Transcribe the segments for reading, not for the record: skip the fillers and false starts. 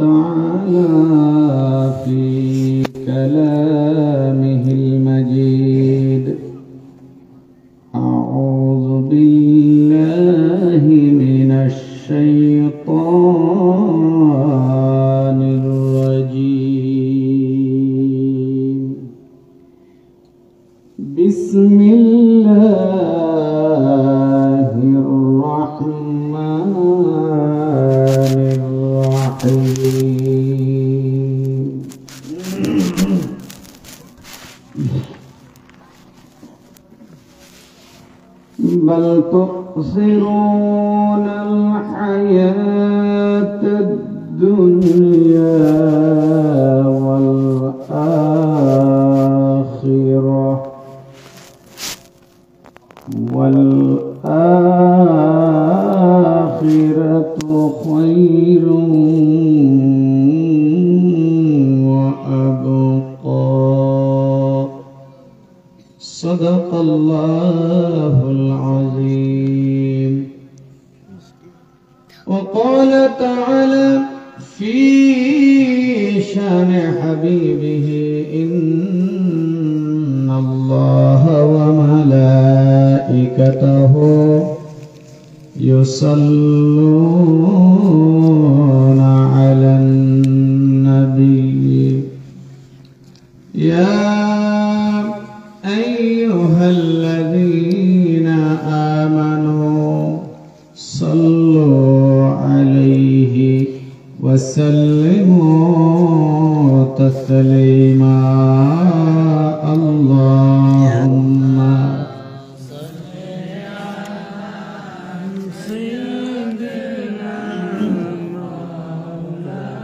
تعالى في كلامه المجيد. أعوذ بالله من الشيطان الرجيم. بسم الله الرحمن الرحيم. بل تؤثرون الحياة الدنيا والآخرة خير وأبقى. صدق الله العظيم. وقال تعالى في شان حبيبه: إن الله وملائكته يصلون على النبي يا أيها الذين آمنوا صلوا عليه وسلموا تسليما. اللهم صل على سيدنا مولانا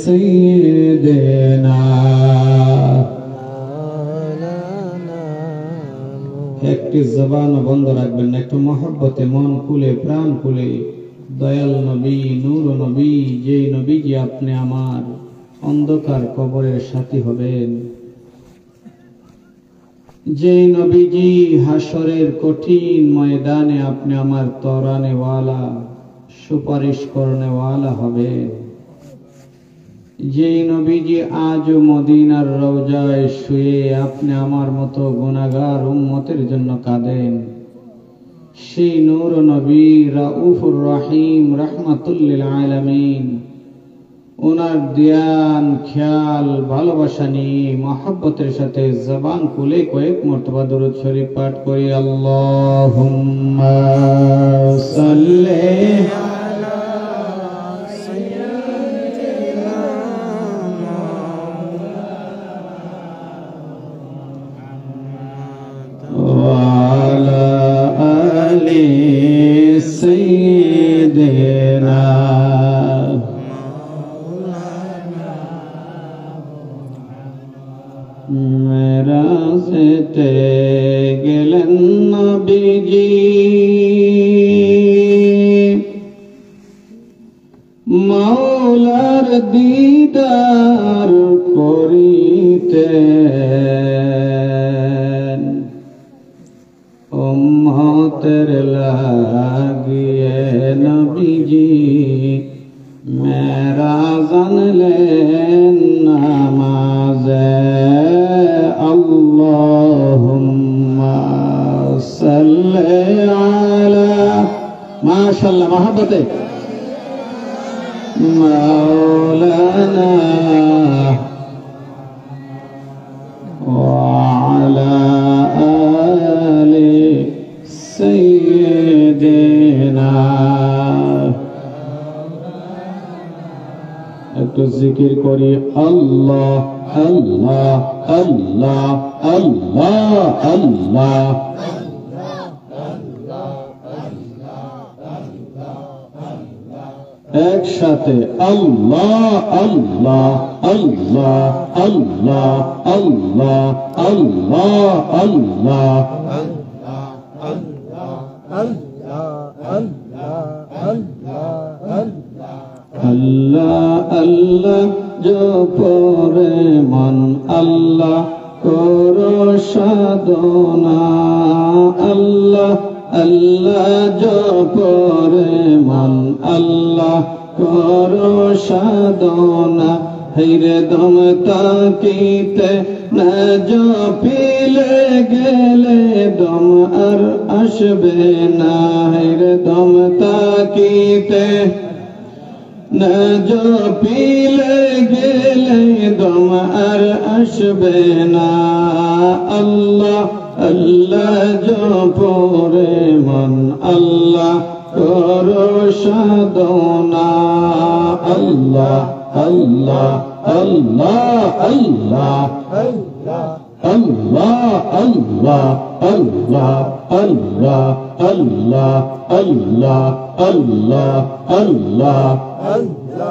سيدنا. একটি জবান বন্ধ রাখবেন না, একটু মহব্বতে মন খুলে প্রাণ খুলে দয়াল নবী, নূর নবী, যেই নবীজি আপনি আমার অন্ধকার কবরের সাথী হবেন, যেই নবীজি হাসরের কঠিন ময়দানে আপনি আমার তরানেওয়ালা, সুপারিশ করনেওয়ালা হবেন, যেই নবীজি আজ মদিনার রওজায় শুয়ে আপনি আমার মতো গুনাহগার উম্মতের জন্য কাঁদেন, সেই নূর নবী রাউফুর রহিম রাহমাতুল লিল আলামিন, ওনার ধ্যান খেয়াল ভালোবাসা নিয়ে মহব্বতের সাথে জবান খুলে কয়েক মর্তবা দরুদ শরীফ পাঠ করি। আল্লাহুম্মা সাল্লি আলা সাইয়্যিদিনা মুহাম্মাদ ওয়া আলা আলি সাইয়্যিদিনা। মেরাজেতে গেলেন নবীজি, মাওলার দিদার করিতেন, উম্মতের লাগিয়ে নবীজি মেরাজ আনলেন নামাজে। আল্লাহুম্মা সাল্লি আলা, মাশাআল্লাহ মহব্বতে, মাওলানা ওয়া আলা আলি সাইয়্যিদিনা। একটু জিকির করি, আল্লাহ আল্লাহ আল্লাহ আল্লাহ আল্লাহ। একসাথে আল্লাহ আল্লাহ আল্লাহ আল্লাহ আল্লাহ আল্লাহ আল্লাহ আল্লাহ আল্লাহ জপরে মন, আল্লাহ করো সাধনা, আল্লাহ আল্লাহ জপরে মন। করো সাধনা হেরে দম তাকিতে না জপিলে গেলে দম আর আসবে না হেরে দম তাকিতে না জপিলে গেলে দম আর আসবে না আল্লাহ আল্লাহ জপরে মন আল্লাহ করো সাধনা আল্লাহ আল্লাহ আল্লাহ আল্লাহ আল্লাহ আল্লাহ আল্লাহ আল্লাহ আল্লাহ আল্লাহ আল্লাহ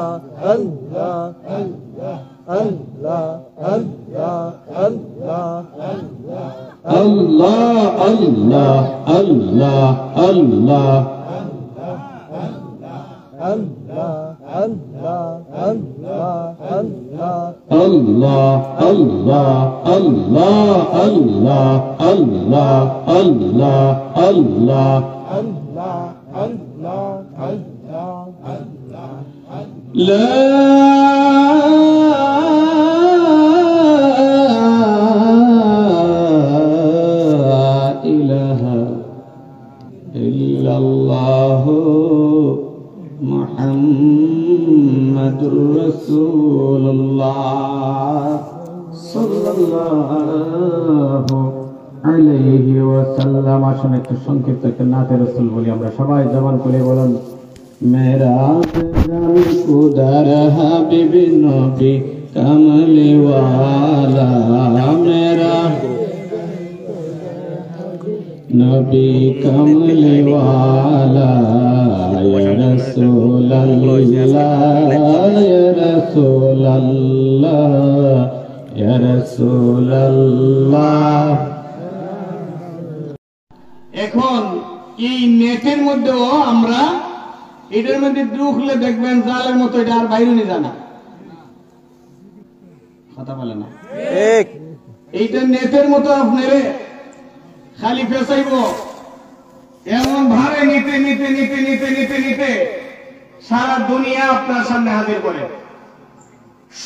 আল্লাহ মুহাম্মাদুর রাসূলুল্লাহ সাল্লাল্লাহু আলাইহি ওয়াসাল্লাম। আসুন একটু সংক্ষিপ্ত একটা নাতে রাসূল বলি আমরা সবাই জবান খুলে বলুন। মেরা জান খুদার হাবিব নবী কমলি ওয়ালা মেরা নবী কমলি ওয়ালা ইয়া রাসূলুল্লাহ ইয়া রাসূলুল্লাহ ইয়া রাসূলুল্লাহ। এখন এই নেটের মধ্যেও আমরা এটার মধ্যে ঢুকলে দেখবেন জালের মতো এটা আর বাইরে নিয়ে জানা কথা বলে না এইটা নেটের মতো আপনারে খালি ফেসাইব এমন ভাবে নিতে নিতে নিতে নিতে নিতে নিতে সারা দুনিয়া আপনার সামনে হাজির করে।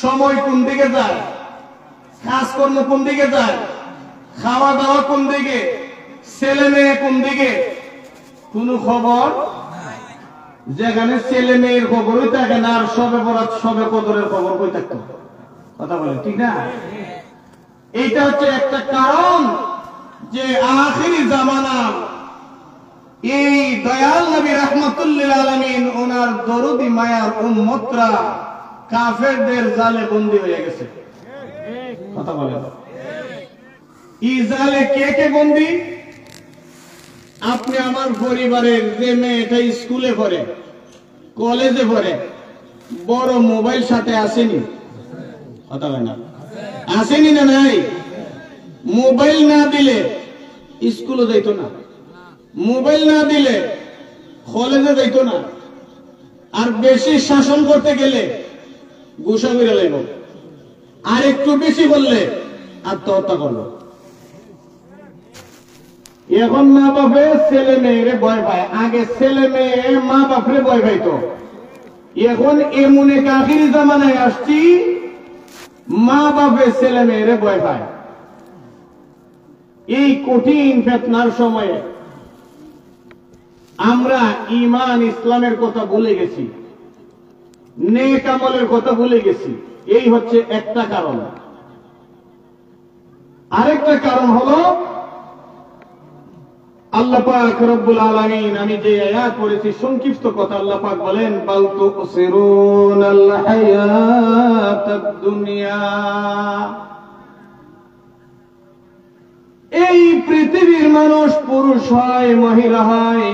সময় কোন দিকে যায়, কাজকর্ম কোন দিকে যায়, খাওয়া দাওয়া কোন দিকে, ছেলে মেয়ে কোন দিকে, কোন খবর। যেখানে ছেলে মেয়ের খবরই থাকে না আর সবে বরাত সবে কদরের খবর কই থাকতো কথা বলেন ঠিক না। এইটা হচ্ছে একটা কারণ যে আখিরি জামানা এই দয়াল নবী রাহমাতুল্লিল আলামিন ওনার দরুদি মায়ার উম্মতরা কাফেরদের জালে বন্দী হয়ে গেছে কথা বলেন। এই জালে কে কে বন্দী? আপনি আমার পরিবারের যে মেয়েটা স্কুলে পড়ে, কলেজে পড়ে, বড় মোবাইল সাথে আসেনি কথা বলেন না, আসেনি না নাই? মোবাইল না দিলে স্কুলে যাইতো না, মোবাইল না দিলে কলেজে যাইতো না, আর বেশি শাসন করতে গেলে গুসা করে লাগবে, আর একটু বেশি বললে আত্মহত্যা করলো। এখন মা বাপে ছেলে মেয়েরে ভয় পায়, আগে ছেলে মেয়ে মা বাপরে ভয় পাইতো। এখন এমন এক আখিরি জামানায় আসছি মা বাপে ছেলে মেয়েরে ভয় পায়। এই কঠিন ফিতনার সময়ে আমরা ঈমান ইসলামের কথা ভুলে গেছি, নেক আমলের কথা ভুলে গেছি। এই হচ্ছে একটা কারণ। আরেকটা কারণ হলো আল্লাহ পাক রব্বুল আলামিন, আমি যে আয়াত পড়েছি সংক্ষিপ্ত কথা, আল্লাহ পাক বলেন বাল তুসিরুনাল হায়াতাদ দুনিয়া। এই পৃথিবীর মানুষ, পুরুষ হয় মহিলা হয়,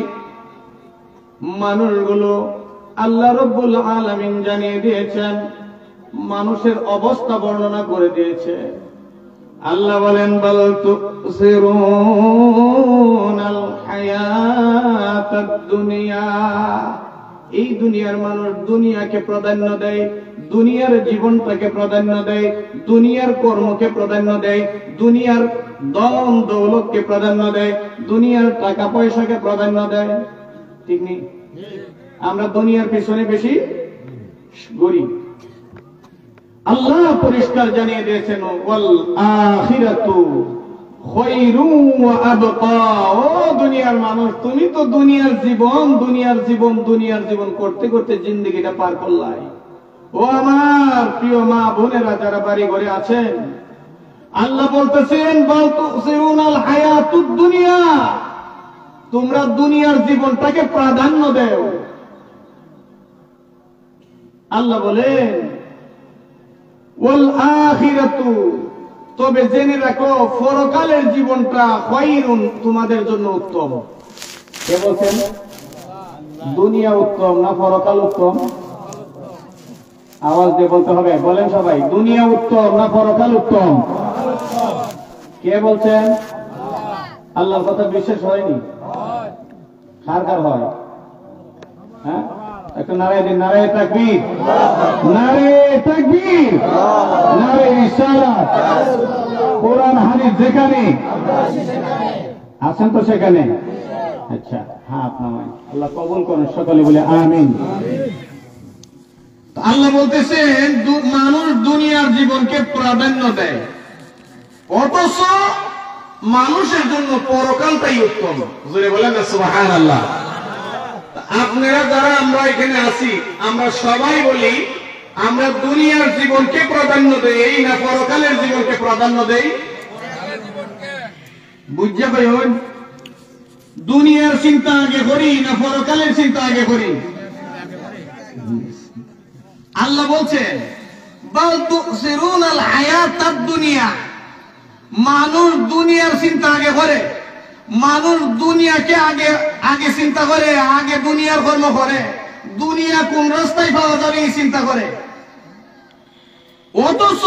মানুষগুলো আল্লাহ রব্বুল আলামিন জানিয়ে দিয়েছেন, মানুষের অবস্থা বর্ণনা করে দিয়েছে। আল্লাহ বলেন বাল তুসিরুনাল হায়াতাদ দুনিয়া। এই দুনিয়ার মানুষ দুনিয়াকে প্রাধান্য দেয়, দুনিয়ার জীবনটাকে প্রাধান্য দেয়, দুনিয়ার কর্মকে প্রাধান্য দেয়, দুনিয়ার ধন দৌলতকে প্রাধান্য দেয়, দুনিয়ার টাকা পয়সাকে প্রাধান্য দেয়। ঠিক নেই? আমরা দুনিয়ার পিছনে বেশি গরিব। আল্লাহ পরিষ্কার জানিয়ে দিয়েছেন ওয়াল আখিরাতু খায়রুন ওয়া আবকা। ও দুনিয়ার মানুষ, তুমি তো দুনিয়ার জীবন করতে করতে জিন্দেগিটা পার করলাই। ও আমার প্রিয় মা বোনেরা যারা বাড়ি ঘরে আছেন, আল্লাহ বলতেছেন বাল তুসিরুনাল হায়াতুদ দুনিয়া, তোমরা দুনিয়ার জীবনটাকে প্রাধান্য দাও। আল্লাহ বলেন ওয়াল আখিরাতু, তবে জেনে রাখো পরকালের জীবনটা খায়রুন, তোমাদের জন্য উত্তম। কে বলছেন? দুনিয়া উত্তম না পরকাল উত্তম? আওয়াজ দিয়ে বলতে হবে, বলেন সবাই, দুনিয়া উত্তম না পরকাল উত্তম? কে বলছেন? আল্লাহর কথা বিশ্বাস হয়নি? কার কার হয়? হ্যাঁ, একটা নারায়ে দিন, নারায়ে তাকবীর, নারায়ে তাকবীর, নারায়ে রিসালাত। কোরআন হাদিস যেখানে আছেন তো সেখানে। আচ্ছা, হ্যাঁ, আপনার আল্লাহ কবুল করেন, সকলে বলে আমিন। আল্লাহ বলতেছেন মানুষ দুনিয়ার জীবনকে প্রাধান্য দেয়, অথচ মানুষের জন্য পরকালটাই উত্তম। জোরে বলেন না সুবহানাল্লাহ। আপনারা যারা আমরা এখানে আছি, আমরা সবাই বলি আমরা দুনিয়ার জীবনকে প্রাধান্য দেই না পরকালের জীবনকে প্রাধান্য দেই? বুঝা পাইন? দুনিয়ার চিন্তা আগে করি না পরকালের চিন্তা আগে করি? আল্লাহ বলছেন বাল তুসিরুনাল হায়াতাদ দুনিয়া, মানুষ দুনিয়ার চিন্তা আগে করে, মানুষ দুনিয়াকে আগে আগে চিন্তা করে, আগে দুনিয়ার কর্ম করে, দুনিয়া কোন রাস্তায় পাওয়া যাবে এই চিন্তা করে। অথচ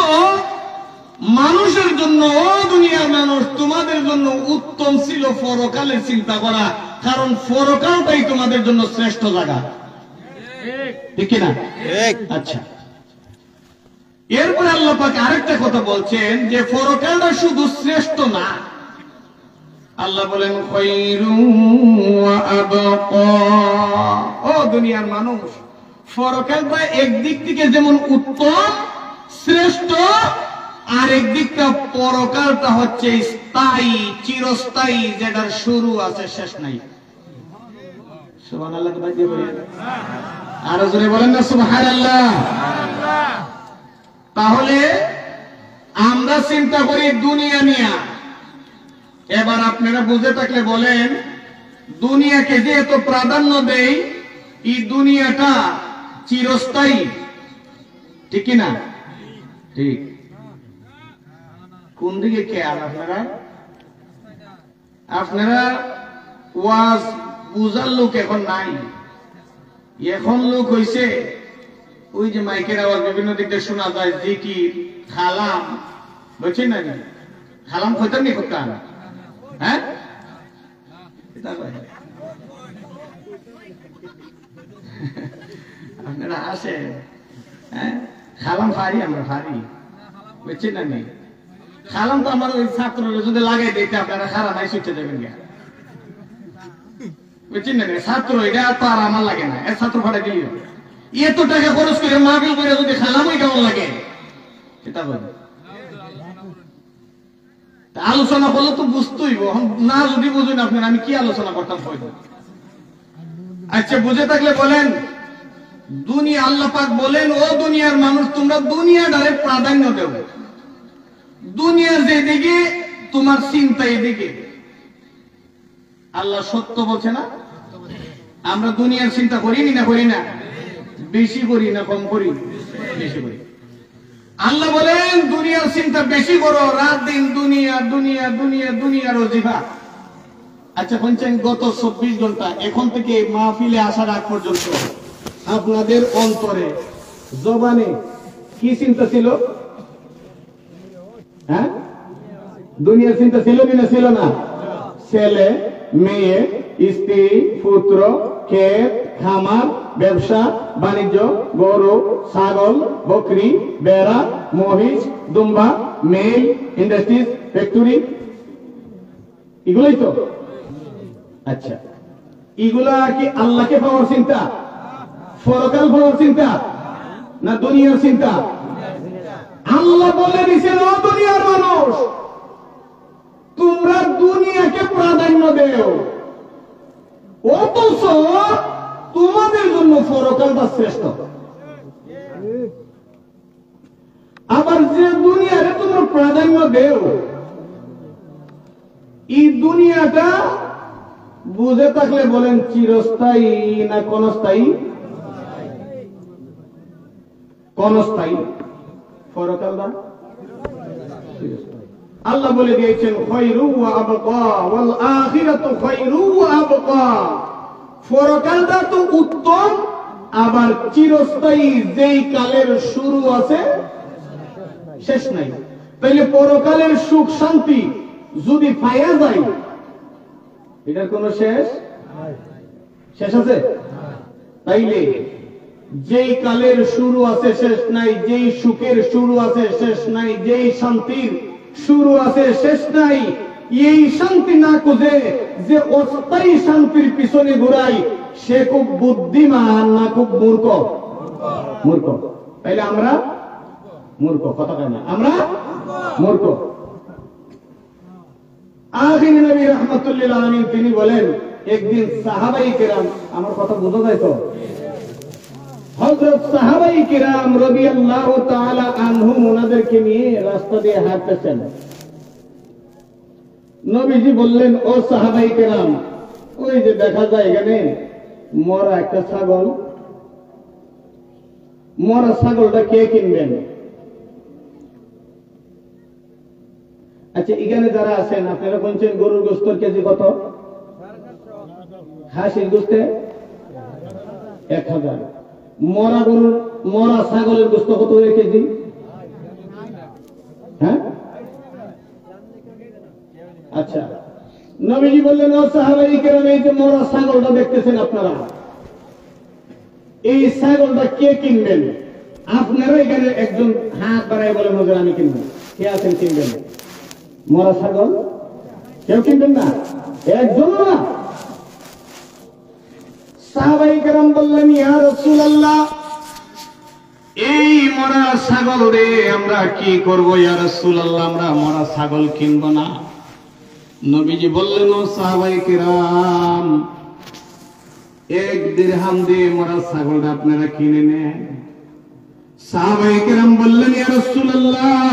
মানুষের জন্য, ও দুনিয়ার মানুষ, তোমাদের জন্য উত্তম ছিল পরকালের চিন্তা করা, কারণ পরকালটাই তোমাদের জন্য শ্রেষ্ঠ জায়গা। ঠিক কিনা? আচ্ছা, এরপরে আল্লাহ পাক আরেকটা কথা বলছেন যে পরকালটা শুধু শ্রেষ্ঠ না, আল্লাহ বলেন খায়রুন ওয়া আবকা। ও দুনিয়ার মানুষ, পরকালটা একদিক থেকে যেমন উত্তম শ্রেষ্ঠ, আর একদিকটা পরকালটা হচ্ছে স্থায়ী, চিরস্থায়ী, যেটার শুরু আছে শেষ নাই। সুবহানাল্লাহ। আর জোরে বলেন না সুবহানাল্লাহ। তাহলে আমরা চিন্তা করি দুনিয়া নিয়ে। এবার আপনারা বুঝে থাকলে বলেন, দুনিয়াকে যে এত প্রাধান্য দেই, এই দুনিয়াটা চিরস্থায়ী, ঠিক না? ঠিক। কোন দিকে খেয়াল আপনারা? আপনারা ওয়াজ বুঝার লোক এখন নাই, এখন লোক হইছে ওই যে মাইকের আওয়াজ বিভিন্ন দিক থেকে শোনা যায়, জিকির, খালাম, বুঝছেন না? খালাম খৈতাম নি করতাম, হ্যাঁ, আপনারা আসে, হ্যাঁ, খালাম ফারি, আমরা ফারি, বুঝছেন না? নেই খালাম তো আমার ওই ছাত্ররা যদি লাগাই দিতে আপনারা খারাপ নাই ছুটে দেবেন গা, বুঝছেন না? ছাত্র এটা তো আর আমার লাগে না, এর ছাত্র ফাটাই দিল এত টাকা খরচ করে মাহফিল করে যদি খালামই কেমন লাগে এটা বলে আলোচনা করলে তো বুঝতেই না, যদি বুঝুন আপনার আমি কি আলোচনা করতাম। আচ্ছা, বুঝে থাকলে বলেন, দুনিয়া, আল্লাহ পাক বলেন ও দুনিয়ার মানুষ, তোমরা দুনিয়াটারে প্রাধান্য দেও, দুনিয়ার যেদিকে তোমার চিন্তা এদিকে। আল্লাহ সত্য বলছে না? আমরা দুনিয়ার চিন্তা করিনি না করি না? বেশি করি না কম করি? বেশি করি। আল্লাহ বলেন দুনিয়ার চিন্তা বেশি করো, রাত দিন দুনিয়া দুনিয়া দুনিয়া দুনিয়ার ওজিফা। আচ্ছা বলছেন, গত 24 ঘন্টা এখন থেকে মাহফিলে আসার আগ পর্যন্ত আপনাদের অন্তরে, জবানে কি চিন্তা ছিল? হ্যাঁ, দুনিয়ার চিন্তা ছিল কিনা? ছিল না? ছেলে, মেয়ে, স্ত্রী, পুত্র, ক্ষেত, খামার, ব্যবসা বাণিজ্য, গরু, ছাগল, বকরি, বেড়া, মহিষ, দুম্বা, মেল, ইন্ডাস্ট্রিজ, ফ্যাক্টরি, এগুলোই তো। আচ্ছা, এগুলা কি আল্লাহকে পাওয়ার চিন্তা, পরকাল পাওয়ার চিন্তা? না দুনিয়ার চিন্তা? আল্লাহ বলে দিয়েছেন, ও দুনিয়ার মানুষ, তোমরা দুনিয়াকে প্রাধান্য দেও, অথচ তোমাদের জন্য পরকালটা শ্রেষ্ঠ। আবার যে দুনিয়ারে তোমরা প্রাধান্য দেও, এই দুনিয়াটা বুঝে থাকলে বলেন চিরস্থায়ী না ক্ষণস্থায়ী? ক্ষণস্থায়ী। পরকালটা আল্লাহ বলে দিয়েছেন খায়রু ওয়া আবকা ওয়াল আখিরাতু খায়রু ওয়া আবকা। পরকালটা তো উত্তম, আবার চিরস্থায়ী, যেই কালের শুরু আছে শেষ নাই। তাইলে পরকালের সুখ শান্তি যদি পাওয়া যায়, এটার কোন শেষ আছে? তাইলে যেই কালের শুরু আছে শেষ নাই, যেই সুখের শুরু আছে শেষ নাই, যেই শান্তির শুরু আছে শেষ নাই, এই শান্তি না খুঁজে যে অস্থায়ী শান্তির পিছনে ঘুরাই, সে খুব বুদ্ধিমান না খুব মূর্খ? মূর্খ। তাইলে আমরা মূর্খ, কথা কয় না, আমরা মূর্খ। আখির নবী রাহমাতুল্লিল আলামিন তিনি বলেন, একদিন সাহাবায়ে কেরাম, আমার কথা বোঝা যায় তো? হযরত সাহাবায়ে কেরাম রাদিয়াল্লাহু তাআলা আনহুম ওনাদেরকে নিয়ে রাস্তা দিয়ে হাঁটতেছেন। নবীজি বললেন, ও সাহাবায়ে কেরাম, ওই যে দেখা যায় এখানে মরা একটা ছাগল, মরা ছাগলটা কে কিনবেন? আচ্ছা, এখানে যারা আছেন আপনারা বলছেন গরুর গোশতের কেজি কত? খাসির গোশতে 1000। মরা গরুর, মরা ছাগলের গোশত কত করে কেজি? হ্যাঁ, আচ্ছা। নবীজি বললেন, ও সাহাবায়ে কেরাম, এই যে মরা ছাগলটা দেখতেছেন আপনারা, এই ছাগলটা কে কিনবেন? আপনারা এখানে একজন হাত বাড়ায় বলেন, হুজুর আমি কিনবো। কে আছেন কিনবেন? মরা ছাগল কেউ কিনবেন না? একজন না? সাহাবায়ে কেরাম বললেন, ইয়া রাসূলুল্লাহ, এই মরা ছাগল রে আমরা কি করব? ইয়া রাসূলুল্লাহ, আমরা মরা ছাগল কিনবো না। নবীজি বললেন, ও সাহাবায়ে কেরাম, 1 দিরহাম দিয়ে মরা ছাগলটা আপনারা কিনে নেন। সাহাবায়ে কেরাম বললেন, ইয়া রাসূলুল্লাহ,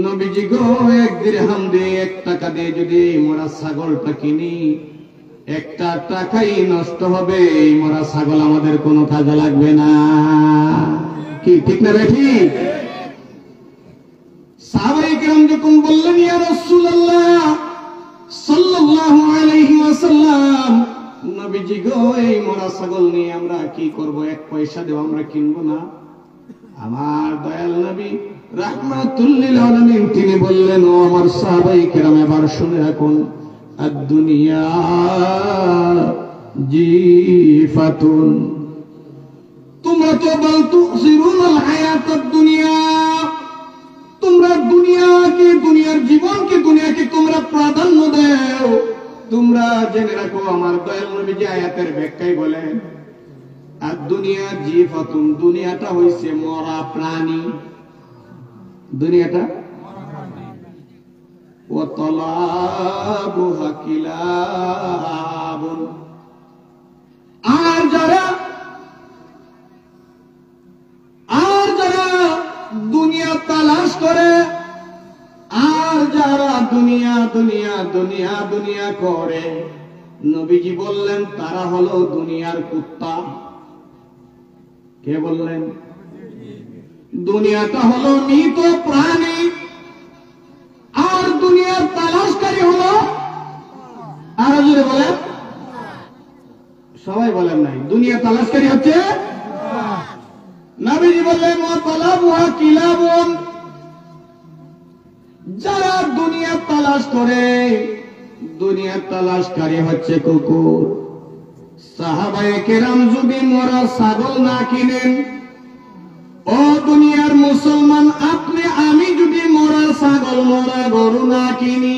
নবীজি গো, 1 দিরহাম দিয়ে, 1 টাকা দিয়ে যদি মরা ছাগলটা কিনি, 1 টাকাই নষ্ট হবে, এই মরা ছাগল আমাদের কোনো কাজে লাগবে না। কি ঠিক না বেঠি? সাহাবায়ে কেরাম যখন বললেন, ইয়া রাসূলুল্লাহ সাল্লাল্লাহু আলাইহি ওয়াসাল্লাম, নবীজি গো, এই মরা ছাগল নিয়ে আমরা কি করব? 1 পয়সা দেব আমরা কিনবো না। আমার দয়াল নবী রাহমাতুল্লিল আলামিন তিনি বললেন, ও আমার সাহাবায়ে কেরাম, এবার শুনে রাখুন, আদ-দুনিয়া জিফাতুন, তোমরা তো বল তুসিরুনাল হায়াতাদ দুনিয়া, তোমরা দুনিয়াকে, দুনিয়ার জীবনকে, দুনিয়াকে তোমরা প্রাধান্য দাও। তোমরা জেনে রাখো, আমার দয়াল নবী যে আয়াতের ব্যাখ্যায় বলেন, আদ-দুনিয়া জিফাতুন, দুনিয়াটা হইছে মরা প্রাণী, দুনিয়াটা ও তলাবুহা কিলাবুন, আর যারা দুনিয়া তালাশ করে, আর যারা দুনিয়া দুনিয়া দুনিয়া দুনিয়া করে, নবীজি বললেন তারা হলো দুনিয়ার কুত্তা। কে বললেন? দুনিয়াটা হলো মৃত প্রাণী, আর দুনিয়ার তালাশকারী হলো, আর যদি বলেন, সবাই বলেন নাই, দুনিয়া তালাশকারী হচ্ছে নবীজি বললেন, ওয়া তালাবুহা কিলাবুন, যারা দুনিয়া তালাশ করে, দুনিয়া তালাশকারী হচ্ছে কুকুর। সাহাবায়ে কেরাম যদি মরা ছাগল না কিনেন, ও দুনিয়ার মুসলমান, আপনি আমি যদি মরা ছাগল, মরা গরু না কিনি,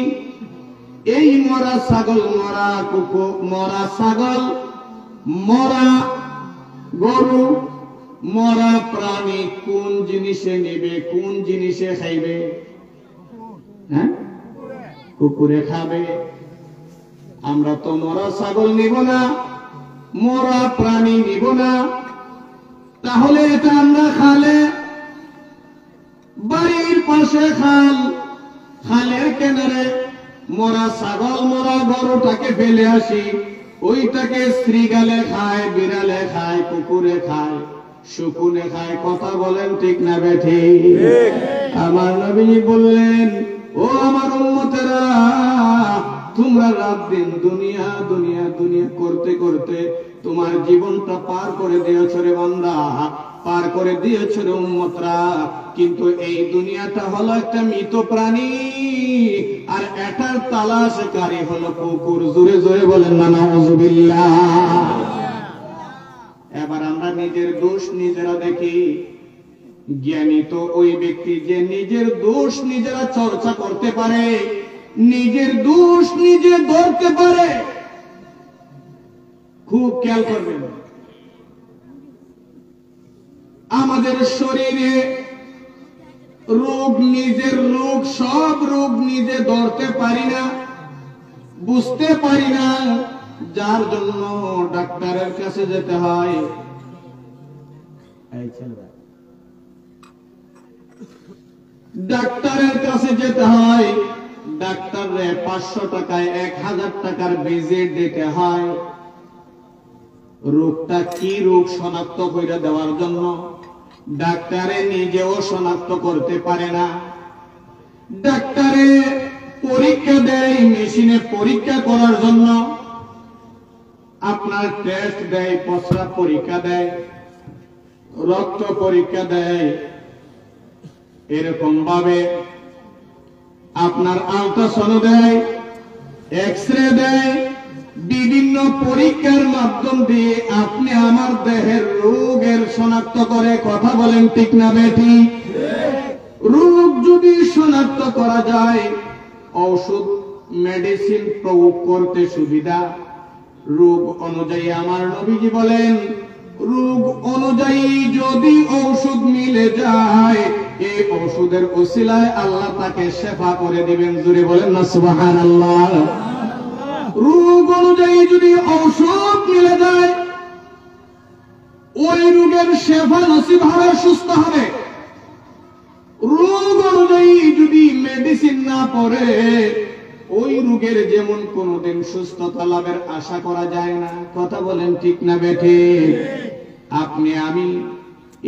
এই মরা ছাগল, মরা কুকুর, মরা ছাগল, মরা গরু, মরা প্রাণী কোন জিনিসে নিবে, কোন জিনিসে খাইবে? হ্যাঁ, কুকুরে খাবে। আমরা তো মরা ছাগল নিব না, মরা প্রাণী নিব না। তাহলে এটা আমরা খালে, বাড়ির পাশে খাল, খালের কিনারে মরা ছাগল মরা গরুটাকে ফেলে আসি, ওইটাকে শ্রীগালে খায়, বিড়ালে খায়, কুকুরে খায়, শকুনে খায়। কথা বলেন ঠিক না বেঠি? আমার নবী বললেন, ও আমার উম্মতেরা, তোমরা রাত দিন দুনিয়া দুনিয়া দুনিয়া করতে করতে তোমার জীবনটা পার করে দিয়েছ রে বান্দা, পার করে দিয়েছ রে উম্মতরা। কিন্তু এই দুনিয়াটা হলো একটা মৃত প্রাণী, আর এটার তালাশকারী হলো কুকুর। জোরে জোরে বলেন না নাউযুবিল্লাহ। এবার আমরা নিজের দোষ নিজেরা দেখি। জ্ঞানী তো ওই ব্যক্তি যে নিজের দোষ নিজেরা চর্চা করতে পারে, নিজের দোষ নিজে ধরতে পারে। খুব খেয়াল করবেন, আমাদের শরীরে রোগ, নিজের রোগ, সব রোগ নিজে ধরতে পারি না, বুঝতে পারি না, যার জন্য ডাক্তারের কাছে যেতে হয়। ডাক্তারের কাছে যেতে হয়, ডাক্তারে 500 টাকায় 1000 টাকার ভিজিট দিতে হয় রোগটা কি রোগ শনাক্ত করে দেওয়ার জন্য। ডাক্তারে নিজেও শনাক্ত করতে পারে না। ডাক্তারে পরীক্ষা দেয়, মেশিনে পরীক্ষা করার জন্য আপনার টেস্ট দেয়, প্রস্রাব পরীক্ষা দেয়, রক্ত পরীক্ষা দেয়, এরকম ভাবে আপনার আল্ট্রাসাউন্ড দেয়, এক্সরে দেয়, বিভিন্ন পরীক্ষার মাধ্যম দিয়ে আপনি আমার দেহের রোগের শনাক্ত করে। কথা বলেন ঠিক না বেঠি? রোগ যদি শনাক্ত করা যায়, ঔষধ মেডিসিন প্রয়োগ করতে সুবিধা। রোগ অনুযায়ী আমার নবীজি বলেন, রোগ অনুযায়ী যদি ঔষধ মিলে যায়, এই ঔষধের ওসিলায় আল্লাহ তাকে শেফা করে দিবেন। জোরে বলেন না সুবহানাল্লাহ। রোগ অনুযায়ী যদি ঔষধ মিলে যায়, ওই রোগের শেফা নসিব হবে, সুস্থ হবে। রোগ অনুযায়ী যদি মেডিসিন না পড়ে, ওই রোগের যেমন কোনদিন সুস্থতা লাভের আশা করা যায় না। কথা বলেন ঠিক না বেঠি? আপনি আমি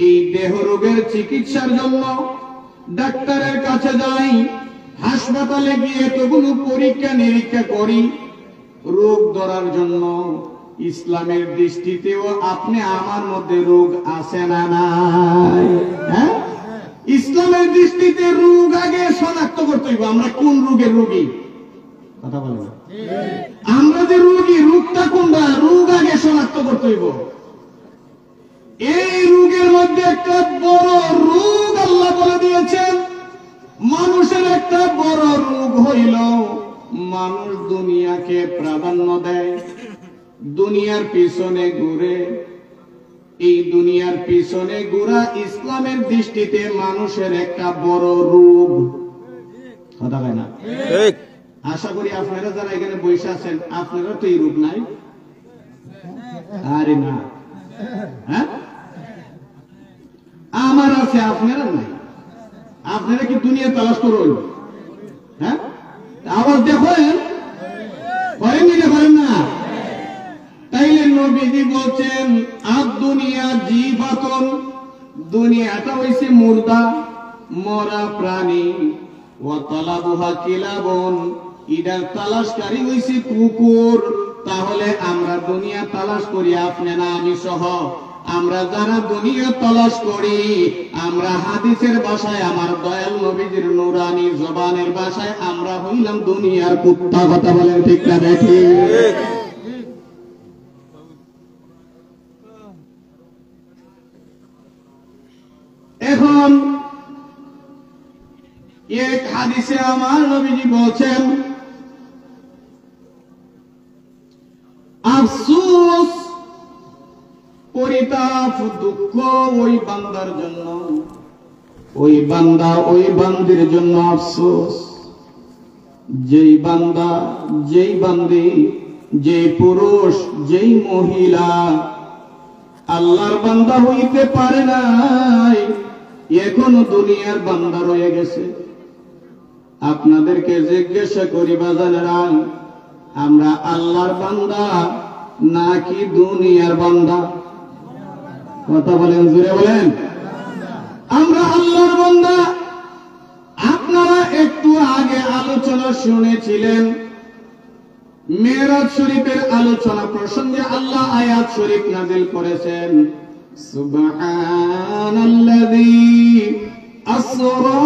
এই দেহ রোগের চিকিৎসার জন্য ডাক্তারের কাছে যাই, হাসপাতালে গিয়ে এতগুলো পরীক্ষা নিরীক্ষা করি রোগ ধরার জন্য। ইসলামের দৃষ্টিতেও আপনি আমার মধ্যে রোগ আছে না নাই? হ্যাঁ, ইসলামের দৃষ্টিতে রোগ আগে শনাক্ত করতে হইব, আমরা কোন রোগের রোগী। কথা বলেন, আমরা যে রোগী, রোগটা কোনটা, রোগ আগে শনাক্ত করতে হইব। এই রোগের মধ্যে একটা বড় রোগ আল্লাহ বলে দিয়েছেন। মানুষের একটা বড় রোগ হইল, মানুষ দুনিয়াকে প্রাধান্য দেয়, দুনিয়ার পিছনে ঘুরে। এই দুনিয়ার পিছনে ঘোরা ইসলামের দৃষ্টিতে মানুষের একটা বড় রোগ। কথা হয় না? আশা করি আপনারা যারা এখানে বসে আছেন, আপনারা তো এই রোগ নাই। আরে না, হ্যাঁ, আমার আছে, আপনারা নাই। আপনারা কি দুনিয়া তালাশ করুন? হ্যাঁ, আবার দেখেন, করেননি না, করেন না? তাইলে নবীজি বলছেন, আর দুনিয়া জীবাতন, দুনিয়াটা হইছে মুর্দা, মরা প্রাণী। ও তালাবুহা কিলাবন, ইদার তালাশকারী হইছে কুকুর। তাহলে আমরা দুনিয়া তালাশ করি, আপনি না আমি সহ। আমরা যারা দুনিয়া তালাশ করি, আমরা হাদিসের ভাষায়, আমার দয়াল নবীজির নুরানি জবানের ভাষায় আমরা হইলাম দুনিয়ার কুত্তা। কথা বলেন ঠিক না বেঠি? এখন এক হাদিসে আমার নবীজি বলছেন, আফসোস, পরিতাপ দুঃখ ওই বান্দার জন্য, ওই বান্দা ওই বান্দির জন্য আফসোস, যেই বান্দা যেই বান্দি যেই পুরুষ যেই মহিলা আল্লাহর বান্দা হইতে পারে নাই, এখনো দুনিয়ার বান্দা রয়ে গেছে। আপনাদেরকে জিজ্ঞাসা করি বাজানেরা, আমরা আল্লাহর বান্দা নাকি দুনিয়ার বান্দা? কথা বলেন, জোরে বলেন। আমরা আল্লাহর বান্দা। আপনারা একটু আগে আলোচনা শুনেছিলেন, মেরাজ শরীফের আলোচনা প্রসঙ্গে আল্লাহ আয়াত শরীফ নাযিল করেছেন, সুবহানাল্লাযী আসরা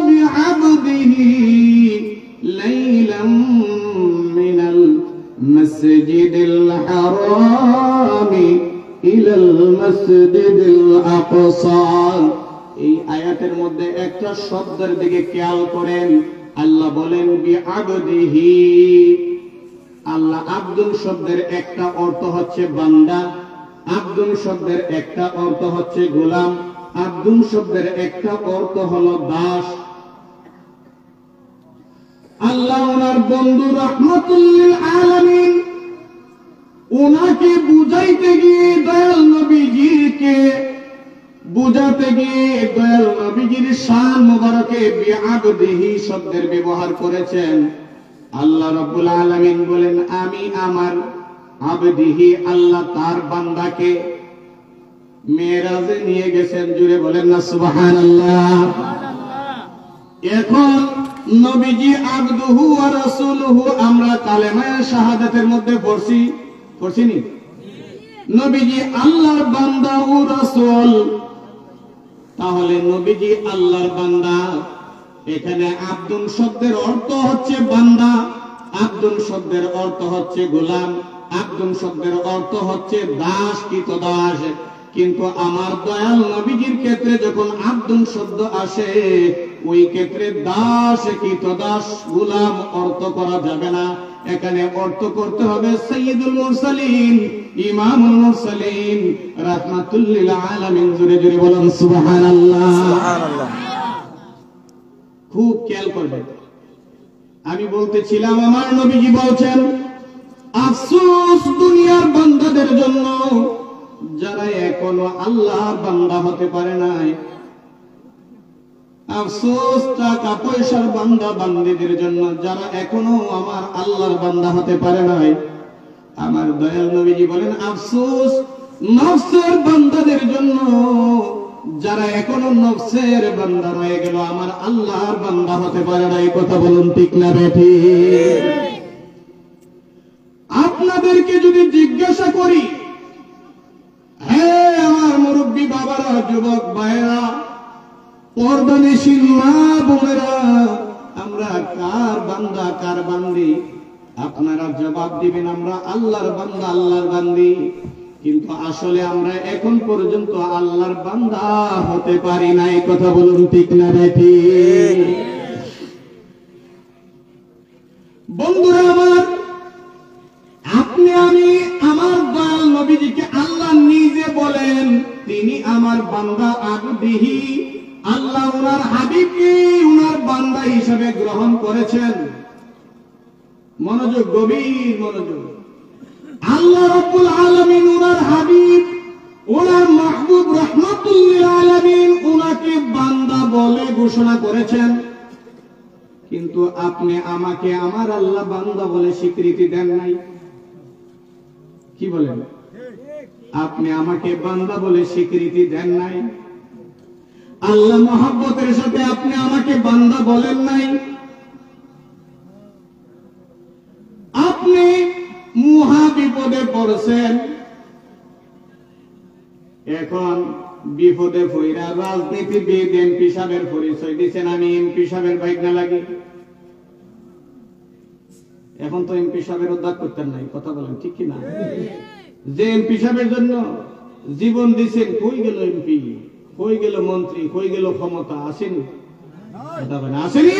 বিআবদিহি লাইলাম মিনাল মাসজিদিল হারামি ইলাল মাসজিদিল আকসা। এই আয়াতের মধ্যে একটা শব্দের দিকে খেয়াল করেন। আল্লাহ বলেন বিআবদিহি। আল্লাহ আব্দুল শব্দের একটা অর্থ হচ্ছে বান্দা, আব্দুল শব্দের একটা অর্থ হচ্ছে গোলাম, আব্দুল শব্দের একটা অর্থ হলো দাস। আল্লাহ ওনার বন্ধু রাহমাতুল লিল আলামিন, ওনাকে বুঝাইতে গিয়ে দয়াল নবীজিকে বুঝাতে গিয়ে দয়াল নবীজির শান মুবারকে বিআবদিহি শব্দের ব্যবহার করেছেন। আল্লাহ রাব্বুল আলামিন বলেন, আমি আমার আবদিহি, আল্লাহ তার বান্দাকে মেরাজে নিয়ে গেছেন। জুড়ে বলেন না সুবহানাল্লাহ। এখন নবীজি আবদুহু ওয়া রাসূলুহু আমরা কালেমায়ে শাহাদাতের মধ্যে পড়ছিনি? নবীজি আল্লাহর বান্দা ও রাসূল। তাহলে নবীজি আল্লাহর বান্দা। এখানে আব্দুল শব্দের অর্থ হচ্ছে বান্দা, আব্দুল শব্দের অর্থ হচ্ছে গোলাম, আব্দুল শব্দের অর্থ হচ্ছে দাস, কৃতদাস। কিন্তু আমার দয়াল নবীজির ক্ষেত্রে যখন আব্দুল শব্দ আসে, ওই ক্ষেত্রে দাস, কৃতদাস, গোলাম অর্থ করা যাবে না। এখানে অর্থ করতে হবে সাইয়্যিদুল মুরসালিন, ইমামুল মুরসালিন, রাহমাতুল লিল আলামিন। জোরে জোরে বলুন সুবহানাল্লাহ, সুবহানাল্লাহ। খুব খেয়াল করবেন। আমি বলতেছিলাম, আমার নবীজি বলছেন, আফসোস দুনিয়ার বান্দাদের জন্য যারা এখনো আল্লাহর বান্দা হতে পারে নাই। আফসোস টাকা পয়সার বান্দা বান্দীদের জন্য যারা এখনো আমার আল্লাহর বান্দা হতে পারে নাই। আমার দয়াল নবীজি বলেন, আফসোস নফসের বান্দাদের জন্য যারা এখনো নফসের বান্দা রয়ে গেল, আমার আল্লাহর বান্দা হতে পারে নাই। কথা বলুন ঠিক না বেঠিক? আপনাদেরকে যদি জিজ্ঞাসা করি, হে আমার মুরব্বী বাবারা, যুবক ভাইয়েরা, পর্দানিশীল মা বোনেরা, আমরা কার বান্দা কার বান্দি? আপনারা জবাব দিবেন, আমরা আল্লাহর বান্দা আল্লাহর বান্দি। কিন্তু আসলে আমরা এখন পর্যন্ত আল্লাহর বান্দা হতে পারি নাই। কথা বলুন ঠিক না বেঠিক? বন্ধুরা আমার, আপনি আমি আমার দয়াল নবীজিকে আল্লাহ নিজে বলেন, তিনি আমার বান্দা আবদিহি। আল্লাহ ওনার হাবিবকে ওনার বান্দা হিসেবে গ্রহণ করেছেন। মনোযোগ, গভীর মনোযোগ। আল্লাহ রাব্বুল আলামিন ওনার হাবিব, ওনার মাহবুব রাহমাতুল লিল আলামিন ওনাকে বান্দা বলে ঘোষণা করেছেন। কিন্তু আপনি আমাকে আমার আল্লাহ বান্দা বলে স্বীকৃতি দেন নাই। কি বলেন? আপনি আমাকে বান্দা বলে স্বীকৃতি দেন নাই। আল্লাহ মহব্বতের সাথে আপনি আমাকে বান্দা বলেন নাই। আপনি মহা বিপদে পড়ছেন। এখন বিপদে পড়া রাজনীতিবিদ এমপি সাহেবের পরিচয় দিচ্ছেন, আমি এমপি সাহেবের বাইক না লাগি। এখন তো এমপি সাহেবের উদ্ধার করতেন নাই। কথা বলেন ঠিক কিনা? যে এমপি সাহেবের জন্য জীবন দিচ্ছেন, কই গেল এমপি, কই গেল মন্ত্রী, কই গেল ক্ষমতা? আসেনি? কথা বলেন আসেনি?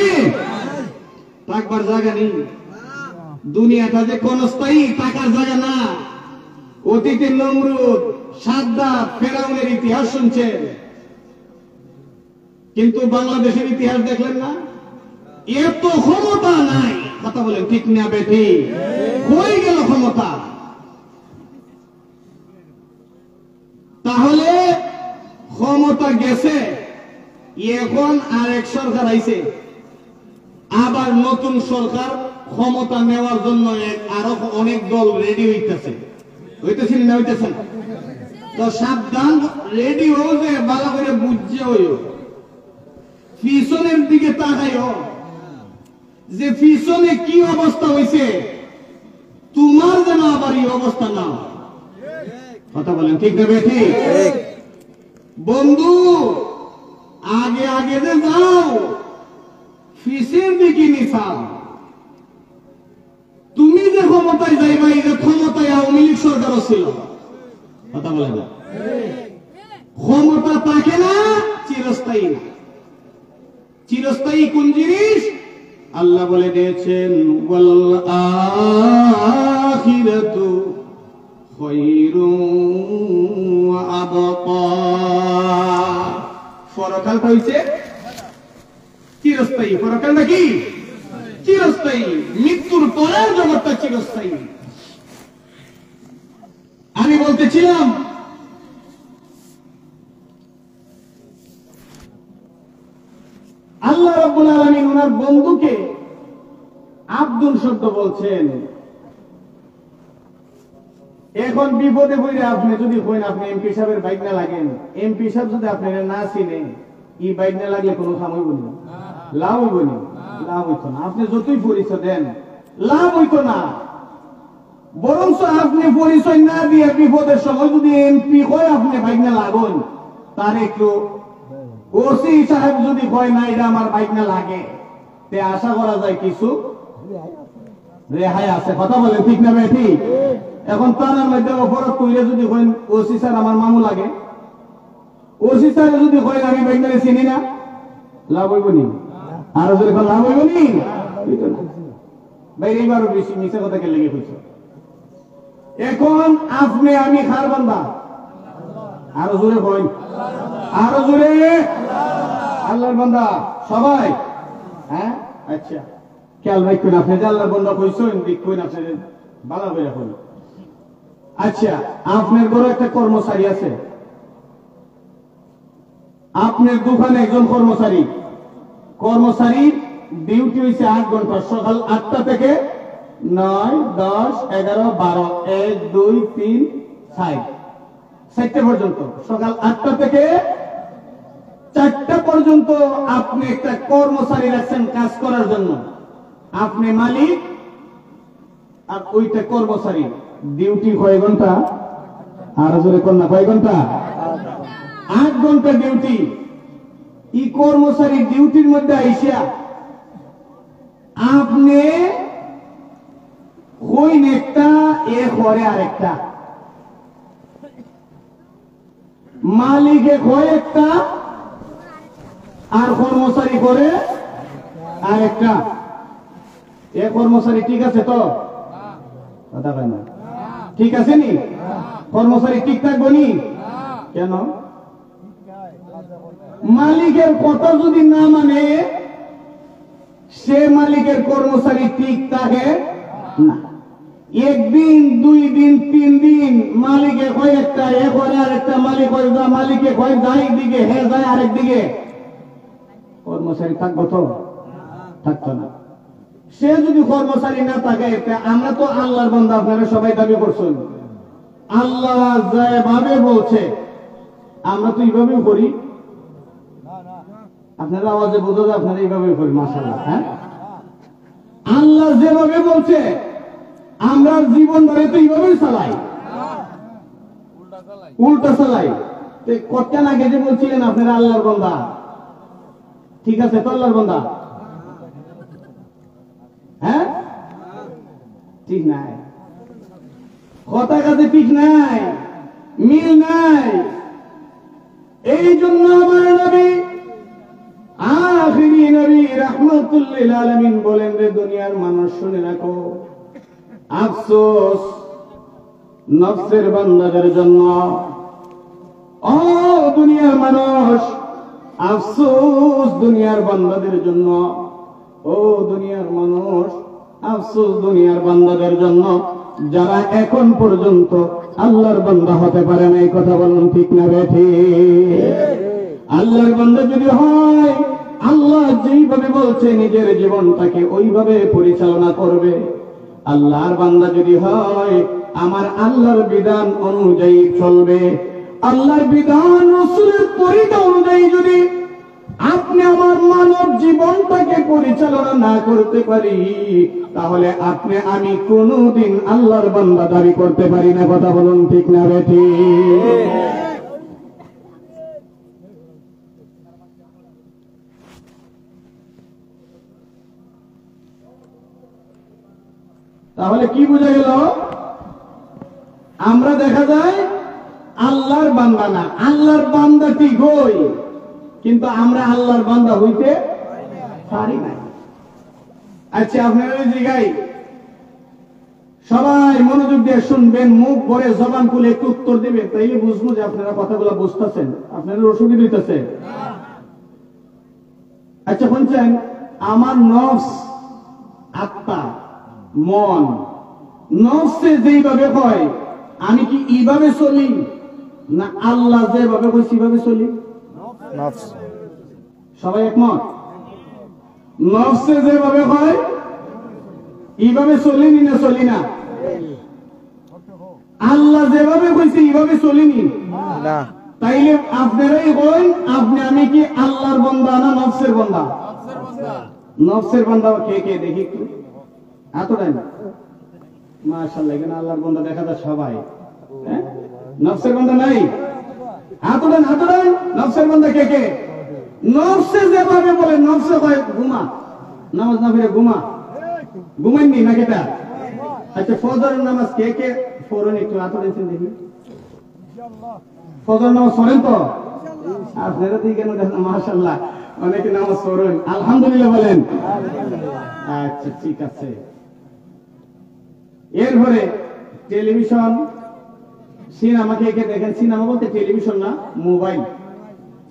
থাকবার জায়গা নেই। দুনিয়াটা যে ক্ষণস্থায়ী, টাকার জায়গা না। অতীতে নমরুদ সাদ্দাত ফেরাউনের ইতিহাস শুনছেন, কিন্তু বাংলাদেশের ইতিহাস দেখলেন না? এত ক্ষমতা নাই। কথা বলেন ঠিক না বেঠি? হয়ে গেল ক্ষমতা। তাহলে ক্ষমতা গেছে, এখন আরেক সরকার আইছে, আবার নতুন সরকার ক্ষমতা নেওয়ার জন্য আরো অনেক দল রেডি হইতেছে। হইতেছেন না হইতেছেন? তো সাবধান, রেডি হও যে ভালো করে বুঝছে হইও, পিছনের দিকে তাকাইও যে পিছনে কি অবস্থা হয়েছে, তোমার যেন আবার এই অবস্থা না। কথা বলেন ঠিক না বেঠি? বন্ধু, আগে আগে যে যাও, পিছের দিকে নিছাও। তুমি যে ক্ষমতায় যাইবা, এই যে ক্ষমতায় আওয়ামী লীগ সরকারও ছিল। কথা বলে না, ক্ষমতা থাকে না, চিরস্থায়ী না। চিরস্থায়ী কোন জিনিস? আল্লাহ বলে দিয়েছেন, ওয়াল আখিরাতু খায়রুন ওয়া আবকা। পরকালটা হইছে চিরস্থায়ী। পরকালটা কি? চিরস্থায়ী। মৃত্যুর পরের জগৎটা চিরস্থায়ী। আমি বলতেছিলাম, আল্লাহ রাব্বুল আলামিন ওনার বন্ধুকে আব্দুল শব্দ বলছেন। এখন বিপদে পড়ে আপনি যদি কইন আপনি এমপি সাহেবের বাইক না লাগেন, এমপি সাহেব যদি আপনার না চিনে, এই বাইক না লাগলে কোনো কাম হইব না, লাভ হইব না, লাভ হইতো না। আপনি যতই পরিচয় দেন লাভ হইতো না। বরঞ্চ আপনি পরিচয় না দিয়ে বিপদের সময় যদি এমপি হয় আপনি বাইক না লাগুন, তার একটু ওসি সাহেব যদি কয় না এটা আমার বাইক না লাগে, তে আশা করা যায় কিছু রেহাই আছে। কথা বলেন ঠিক না ভাই? ঠিক। এখন তার মধ্যে অপরাধ কইলে যদি কইন ওসি স্যার আমার মামু লাগে, ওসি স্যার যদি কয় আমি বাইক না চিনি না, লাভ হইব নি? আর যদি লাভ হইব নি? ভাই এইবারও বেশি মিশে কথা কে লেগে কইছো। এখন আপনি আমি খার বান্দা, আরো জোরে কইন, আরো জোরে, আল্লাহর বান্দা সবাই। হ্যাঁ, আচ্ছা, খেয়াল রাখবেন আপনি যে আল্লাহর বান্দা কইছেন, দেখবেন আপনি ভালো করে রাখুন। আচ্ছা, আপনার ঘরে একটা কর্মচারী আছে, আপনার দোকানে একজন কর্মচারী, কর্মচারীর ডিউটি হয়েছে 8 ঘন্টা, সকাল 8টা থেকে 9, 10, 11, 12, 1, 2, 3, 4 পর্যন্ত। সকাল 8টা থেকে 4টা পর্যন্ত আপনি একটা কর্মচারী রাখছেন কাজ করার জন্য। আপনি মালিক আর ওইটা কর্মচারী। ডিউটি কয় ঘন্টা? আরো জোরে কন্যা, কয় ঘন্টা? 8 ঘন্টা ডিউটি। এই কর্মচারী ডিউটির মধ্যে আইসা আপনি হইন একটা, এ করে আরেকটা, মালিকে হয় একটা আর কর্মচারী করে আরেকটা। এ কর্মচারী ঠিক আছে তো? কথা কয় না, ঠিক আছে নি? কর্মচারী ঠিক থাকবো নি? কেন? মালিকের কথা যদি না মানে সে মালিকের কর্মচারী ঠিক থাকে না। 1 দিন 2 দিন 3 দিন মালিকে কয় একটা, এ করে আরেকটা, মালিক কয় যা, মালিকে কয় যায় দিকে, হে যায় আরেক দিকে, কর্মচারী থাকবো তো? থাকতো না। সে যদি কর্মচারী না থাকে, আমরা তো আল্লাহর বান্দা, আপনারা সবাই দাবি করছেন, আল্লাহ যেভাবে বলছে আমরা তো এইভাবেই করি। আপনারা আওয়াজে বোঝা যায় আপনারা এইভাবে করি, মাশাআল্লাহ। হ্যাঁ, আল্লাহ যেভাবে বলছে আমরা জীবন ধরে তো এইভাবেই চালাই, উল্টা চালাই। কতক্ষণ আগে যে বলছিলেন আপনারা আল্লাহর বান্দা, ঠিক আছে তো আল্লাহর বান্দা? হ্যাঁ, ঠিক নাই, কথা কাজে ঠিক নাই, মিল নাই। এই জন্য আমার নবী আখিরি নবী রাহমাতুল লিল আলামিন বলেন, রে দুনিয়ার মানুষ শুনে রাখো, আফসোস নফসের বান্দাদের জন্য, দুনিয়ার মানুষ, আফসোস দুনিয়ার বান্দাদের জন্য। ও দুনিয়ার মানুষ, আফসোস দুনিয়ার বান্দাদের জন্য যারা এখন পর্যন্ত আল্লাহর বান্দা হতে পারে না। এই কথা বলুন ঠিক না বেঠিক? আল্লাহর বান্দা যদি হয়, আল্লাহ যেইভাবে বলছে নিজের জীবনটাকে ওইভাবে পরিচালনা করবে। আল্লাহর বান্দা যদি হয়, আমার আল্লাহর বিধান অনুযায়ী চলবে। আল্লাহর বিধান রাসূলের তরিকা অনুযায়ী যদি আপনি আমার মানব জীবনটাকে পরিচালনা না করতে পারি, তাহলে আপনি আমি কোনদিন আল্লাহর বান্দা দাবি করতে পারি না। কথা বলুন ঠিক না বেঠিক? তাহলে কি বোঝা গেল? আমরা দেখা যায় আল্লাহর বান্দা না, আল্লাহর বান্দা ঠিক হই, কিন্তু আমরা আল্লাহর বান্দা হইতে পারি না। আচ্ছা, আপনারা জিগাই, সবাই মনোযোগ দিয়ে শুনবেন, মুখ ভরে জবান খুলে একটু উত্তর দিবেন, তাইলে বুঝবো যে আপনারা কথাগুলো বুঝতেছেন, আপনাদের অসুবিধা হইতেছে। আচ্ছা শুনছেন, আমার নফস, আত্মা, মন, নফসে যেইভাবে হয়, আমি কি এইভাবে চলি না আল্লাহ যেভাবে বলছি এইভাবে চলি? সবাই একমত? নফসে যেভাবে হয় এইভাবে চলিনি না চলি না? আল্লাহ যেভাবে বলছে এইভাবে চলিনি না? তাইলে আপনারাই বলেন, আপনি আমি কি আল্লাহর বান্দা না নফসের বান্দা? নফসের বান্দা কে কে দেখি একটু এতটাই না। মাশাআল্লাহ, এখানে আল্লাহর বান্দা দেখা যায় সবাই। নফসের বান্দা নাই? এতটাই এতটাই নফসের বান্দা কে কে? নফসে যেভাবে বলে, নফসে হয় ঘুমা, নামাজ না পড়ে ঘুমা, ঘুমাইনি না কেটা? আচ্ছা, ফজরের নামাজ কে কে পড়েন একটু হাত উঠাইছেন দেখি? ফজরের নামাজ পড়েন তো? আপনারা দিকে কেন দেখেন? মাশাআল্লাহ, অনেকে নামাজ পড়েন, আলহামদুলিল্লাহ বলেন। আচ্ছা ঠিক আছে। এরপরে টেলিভিশন, সিনেমা কে কে দেখেন? সিনেমা বলতে টেলিভিশন না, মোবাইল।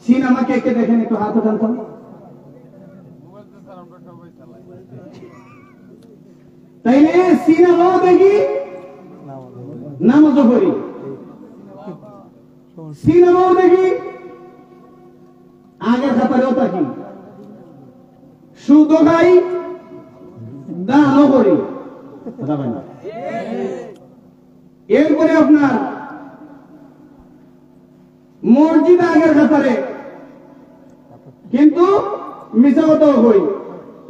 সিনেমা কে কে দেখেন একটু হাত উঠান তো? তাইলে সিনেমাও দেখি, নামাজও পড়ি, সিনেমাও দেখি, আগের খাতারেও থাকি, সুদও খাই, দানও করি। এরপরে আপনার মসজিদ আগের খাতারে, কিন্তু মিছা কথাও কই,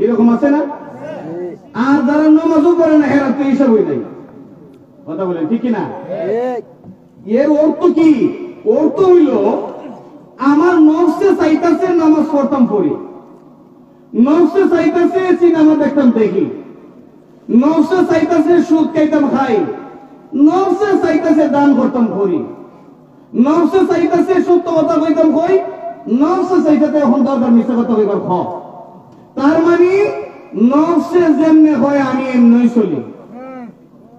এরকম আছে না? আর যারা নামাজও পড়ে না, এরা তো হিসাব হই নাই। কথা বলেন ঠিক কিনা? এর অর্থ কি? অর্থ হইল, আমার নফসে চাইতাছে নামাজ পড়তাম পড়ি, নফসে চাইতাছে সিনেমা দেখতাম দেখি, নফসে চাইতাছে সুদ খাইতাম খাই, নফসে চাইতাছে দান করতাম করি, নফসে চাইতাছে সত্য কথা কইতাম কই, নফসে চাইতাছে এখন দরকার মিথ্যা কথা কইবার খ। তার মানে নফসে যেমনে হয় আমি এমনই চলি।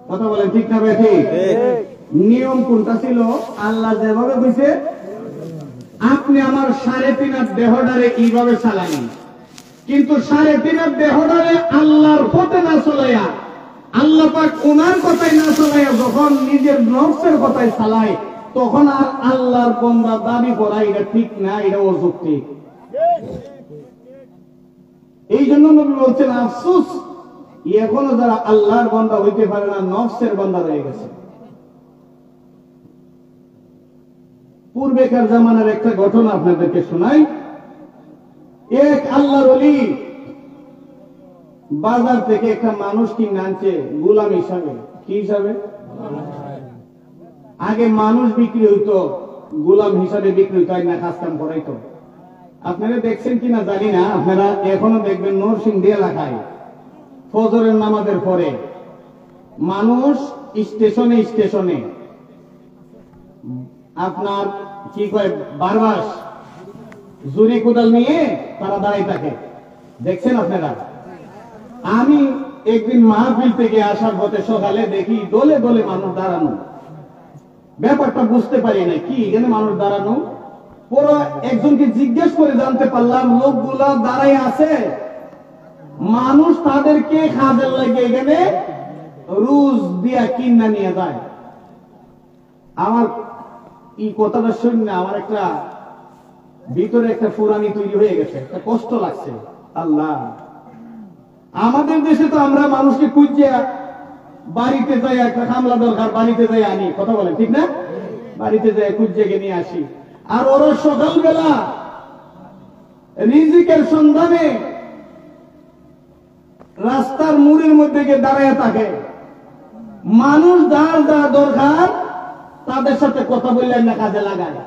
কথা বলেন ঠিক না বেঠিক? নিয়ম কোনটা ছিল? আল্লাহ যেভাবে কইছে, আপনি আমার 3.5 দেহটারে এইভাবে চালানি, কিন্তু 3.5 দেহটারে আল্লাহর পথে না চলাইয়া, আল্লাহ পাক ওনার কথাই না চলাইয়া যখন নিজের নফসের কথাই চালায়, তখন আর আল্লাহর বান্দা দাবি করা এটা ঠিক না, এটা অযৌক্তিক। এই জন্য নবী বলছেন, আফসোস এখনো যারা আল্লাহর বান্দা হইতে পারে না, নফসের বান্দা রয়ে গেছে। পূর্বেকার জামানার একটা ঘটনা আপনাদেরকে শোনাই। এক আল্লাহর ওলি বাজার থেকে একটা মানুষ কিনে আনছে গোলাম হিসাবে। কি হিসাবে? আগে মানুষ বিক্রি হইতো, গোলাম হিসাবে বিক্রি হইতো, না কাজ-কাম করাইতো। আপনারা দেখছেন কিনা জানি না, আপনারা এখনো দেখবেন নরসিংদী এলাকায় ফজরের নামাজের পরে মানুষ স্টেশনে স্টেশনে আপনার কি কয় বারবাস জুরি কোদাল নিয়ে তারা দাঁড়িয়ে থাকে, দেখছেন আপনারা? আমি একদিন মাহফিল থেকে আসার পথে সকালে দেখি দলে দলে মানুষ দাঁড়ানো, ব্যাপারটা বুঝতে পারি না কি এখানে মানুষ দাঁড়ানো। পরে একজনকে জিজ্ঞেস করে জানতে পারলাম লোকগুলা দাঁড়ায় আছে, মানুষ তাদেরকে কাজের লাগে এখানে রুজ দিয়া কিনা নিয়ে যায়। আমার এই কথাটা শুনে আমার একটা ভিতরে একটা ফুরানি তৈরি হয়ে গেছে, একটা কষ্ট লাগছে। আল্লাহ, আমাদের দেশে তো আমরা মানুষকে খুঁজে বাড়িতে যাই, একটা কামলা দরকার বাড়িতে যাই আনি, কথা বলেন ঠিক না? বাড়িতে যাই খুঁজে নিয়ে আসি। আর ওরা সকালবেলা রিজিকের সন্ধানে রাস্তার মুড়ির মধ্যে গিয়ে দাঁড়ায় থাকে। মানুষ যার যা দরকার তাদের সাথে কথা বললেন না কাজে লাগায়।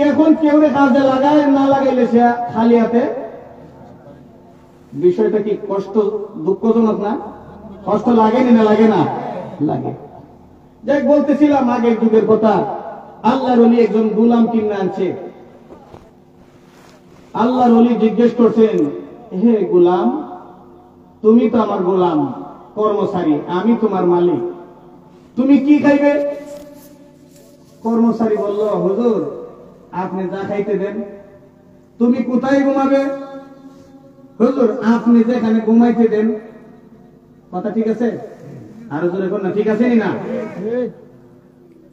এখন কেউ কাজে লাগায় না লাগাইলে সে খালি হাতে। বিষয়টা কি কষ্ট দুঃখজনক না? কষ্ট লাগেনি না লাগে না? লাগে। যাই বলতেছিলাম আগের যুগের কথা, আল্লাহর ওলি একজন গোলাম কিনে আনছে। আল্লাহর ওলি জিজ্ঞেস করছেন, হে গোলাম, তুমি তো আমার গোলাম কর্মচারী, আমি তোমার মালিক, তুমি কি খাইবে? কর্মচারী বলল, হুজুর আপনি যা খাইতে দেন। তুমি কোথায় ঘুমাবে? হুজুর আপনি যেখানে ঘুমাইতে দেন। কথা ঠিক আছে? আর হুজুর এখন না ঠিক আছে না?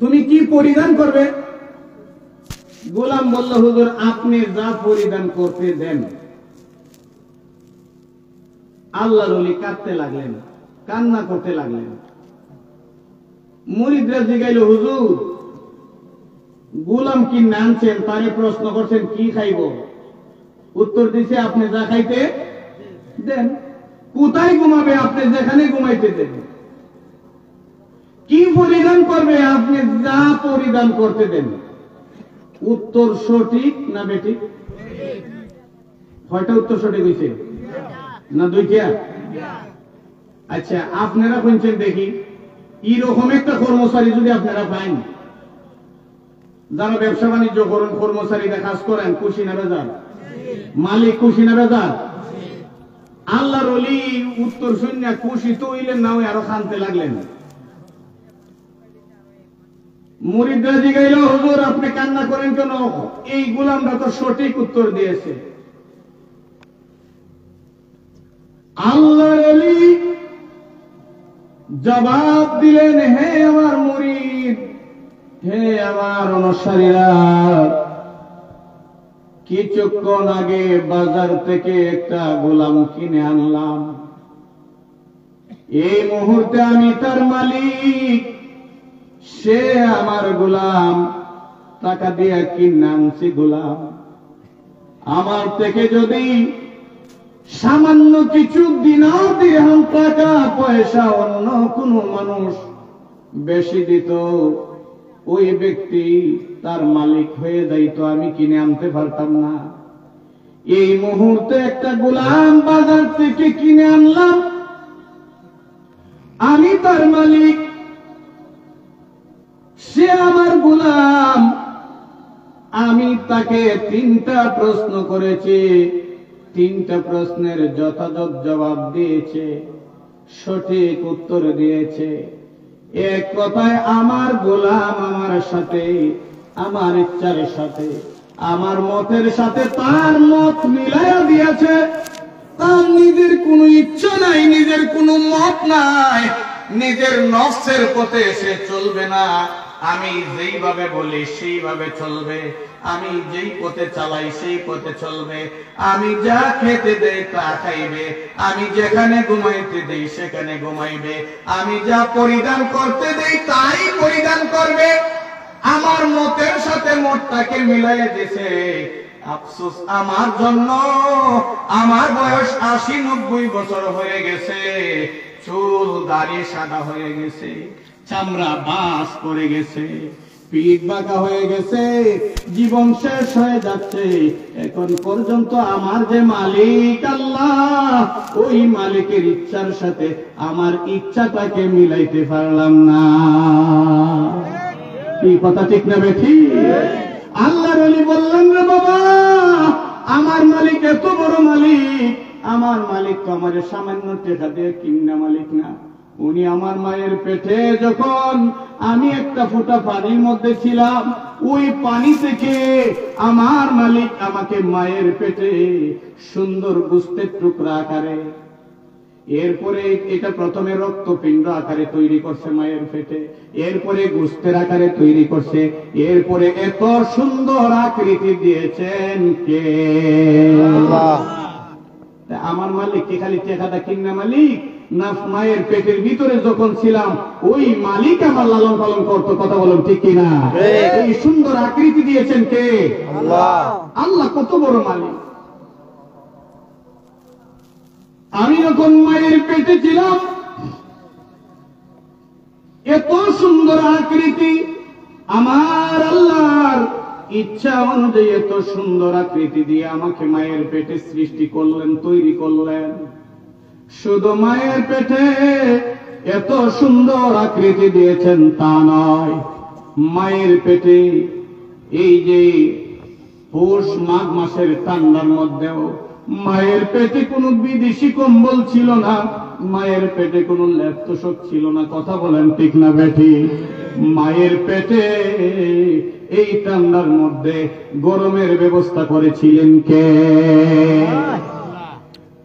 তুমি কি পরিধান করবে? গোলাম বলল, হুজুর আপনি যা পরিধান করতে দেন। আল্লাহর ওলি কাঁদতে লাগলেন, কান্না করতে লাগলেন। মুরিদরা জিগাইল, হুজুর গোলাম কি আনছেন, তারে প্রশ্ন করছেন কি খাইব? উত্তর দিছে, আপনি যা খাইতে দেন। কোথায় ঘুমাবে? আপনি যেখানে ঘুমাইতে দেন। কি পরিধান করবে? আপনি যা পরিধান করতে দেন। উত্তর সঠিক না বেঠিক? কয়টা উত্তর সঠিক হয়েছে? না দুইটা? আচ্ছা আপনারা শুনছেন দেখি, এরকম একটা কর্মচারী যদি আপনারা পান, যারা ব্যবসা বাণিজ্য করেন, কর্মচারীরা কাজ করেন, খুশি না বেজার? মালিক খুশি না বেজার? আল্লাহর ওলি উত্তর শূন্য খুশি তো হইলেন না, আরো খানতে লাগলেন। মুরিদরা জিগাইল, হুজুর আপনি কান্না করেন কেন? এই গোলামটা তো সঠিক উত্তর দিয়েছে। আল্লাহর ওলি জবাব দিলেন, হে আমার মুরিদ, হে আমার অনুসারীরা, কিছুক্ষণ আগে বাজার থেকে একটা গোলাম কিনে আনলাম। এই মুহূর্তে আমি তার মালিক, সে আমার গোলাম, টাকা দিয়ে কিনে আনছি গোলাম। আমার থেকে যদি সামান্য কিছু দিনার দিরহাম টাকা পয়সা অন্য কোন মানুষ বেশি দিত, ওই ব্যক্তি তার মালিক হয়ে যাইতো, আমি কিনে আনতে পারতাম না। এই মুহূর্তে একটা গোলাম বাজার থেকে কিনে আনলাম, আমি তার মালিক, সে আমার গোলাম। আমি তাকে 3টা প্রশ্ন করেছি, 3টা প্রশ্নের যথাযথ জবাব দিয়েছে, সঠিক উত্তর দিয়েছে। এক কথায় আমার গোলাম আমার সাথে, আমার ইচ্ছার সাথে, আমার মতের সাথে তার মত মিলাইয়া দিয়েছে। তার নিজের কোনো ইচ্ছা নাই, নিজের কোনো মত নাই, নিজের নফসের পথে সে চলবে না। আমি যেইভাবে বলি সেইভাবে চলবে, আমি যেই পথে চালাই সেই পথে চলবে, আমি যা খেতে দেই তা খাইবে, আমি যেখানে ঘুমাইতে দেই সেখানে ঘুমাইবে, আমি যা পরিধান করতে দেই তাই পরিধান করবে। আমার মতের সাথে মতটাকে মিলাইয়া দিয়েছে। আফসোস আমার জন্য, আমার বয়স 80-90 বছর হয়ে গেছে, চুল দাড়ি সাদা হয়ে গেছে, চামড়া বাস করে গেছে, পিঠ বাঁকা হয়ে গেছে, জীবন শেষ হয়ে যাচ্ছে। এখন পর্যন্ত আমার যে মালিক আল্লাহ, ওই মালিকের ইচ্ছার সাথে আমার ইচ্ছাটাকে মিলাইতে পারলাম না। কি কথা ঠিক না বেঠি? আল্লাহর ওলি বললেন, রে বাবা, আমার মালিক এত বড় মালিক, আমার মালিক তো আমার সামান্য টাকা দিয়ে কিনা মালিক না, উনি আমার মায়ের পেটে যখন আমি একটা ফোঁটা পানির মধ্যে ছিলাম, ওই পানি থেকে আমার মালিক আমাকে মায়ের পেটে সুন্দর গোশতের টুকরা আকারে, এরপরে এটা প্রথমে রক্তপিণ্ড আকারে তৈরি করছে মায়ের পেটে, এরপরে গোশতের আকারে তৈরি করছে, এরপরে এত সুন্দর আকৃতি দিয়েছেন কে? আল্লাহ। আমার মালিক কি খালি টেকাটা কিনা মালিক না? মায়ের পেটের ভিতরে যখন ছিলাম ওই মালিক আমার লালন পালন করতো। কথা বলেন ঠিক কিনা? এই সুন্দর আকৃতি দিয়েছেন কে? আল্লাহ। আল্লাহ কত বড় মালিক। আমি যখন মায়ের পেটে ছিলাম এত সুন্দর আকৃতি, আমার আল্লাহর ইচ্ছা অনুযায়ী এত সুন্দর আকৃতি দিয়ে আমাকে মায়ের পেটে সৃষ্টি করলেন, তৈরি করলেন। শুধু মায়ের পেটে এত সুন্দর আকৃতি দিয়েছেন তা নয়, মায়ের পেটে এই যে পৌষ মাঘ মাসের ঠান্ডার মধ্যেও মায়ের পেটে কোনো বিদেশি কম্বল ছিল না, মায়ের পেটে কোনো লেপ তোষক ছিল না। কথা বলেন ঠিক না বেঠি? মায়ের পেটে এই ঠান্ডার মধ্যে গরমের ব্যবস্থা করেছিলেন কে?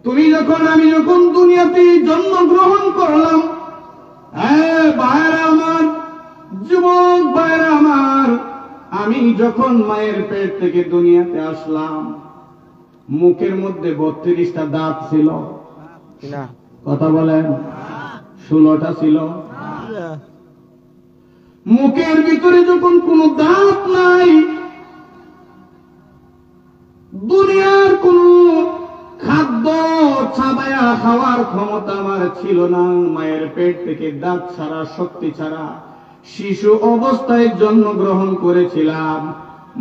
তুমি যখন আমি যখন দুনিয়াতে জন্মগ্রহণ করলাম, হ্যাঁ ভাইরা আমার, যুবক ভাইরা আমার, আমি যখন মায়ের পেট থেকে দুনিয়াতে আসলাম মুখের মধ্যে 32টা দাঁত ছিল। কথা বলেন 16টা ছিল। মুখের ভিতরে যখন কোনো দাঁত নাই, দুনিয়ার কোন খাদ্য চাবায়া খাওয়ার ক্ষমতা আমার ছিল না, মায়ের পেট থেকে দাঁত ছাড়া শক্তি ছাড়া শিশু অবস্থায় জন্মগ্রহণ করেছিলাম।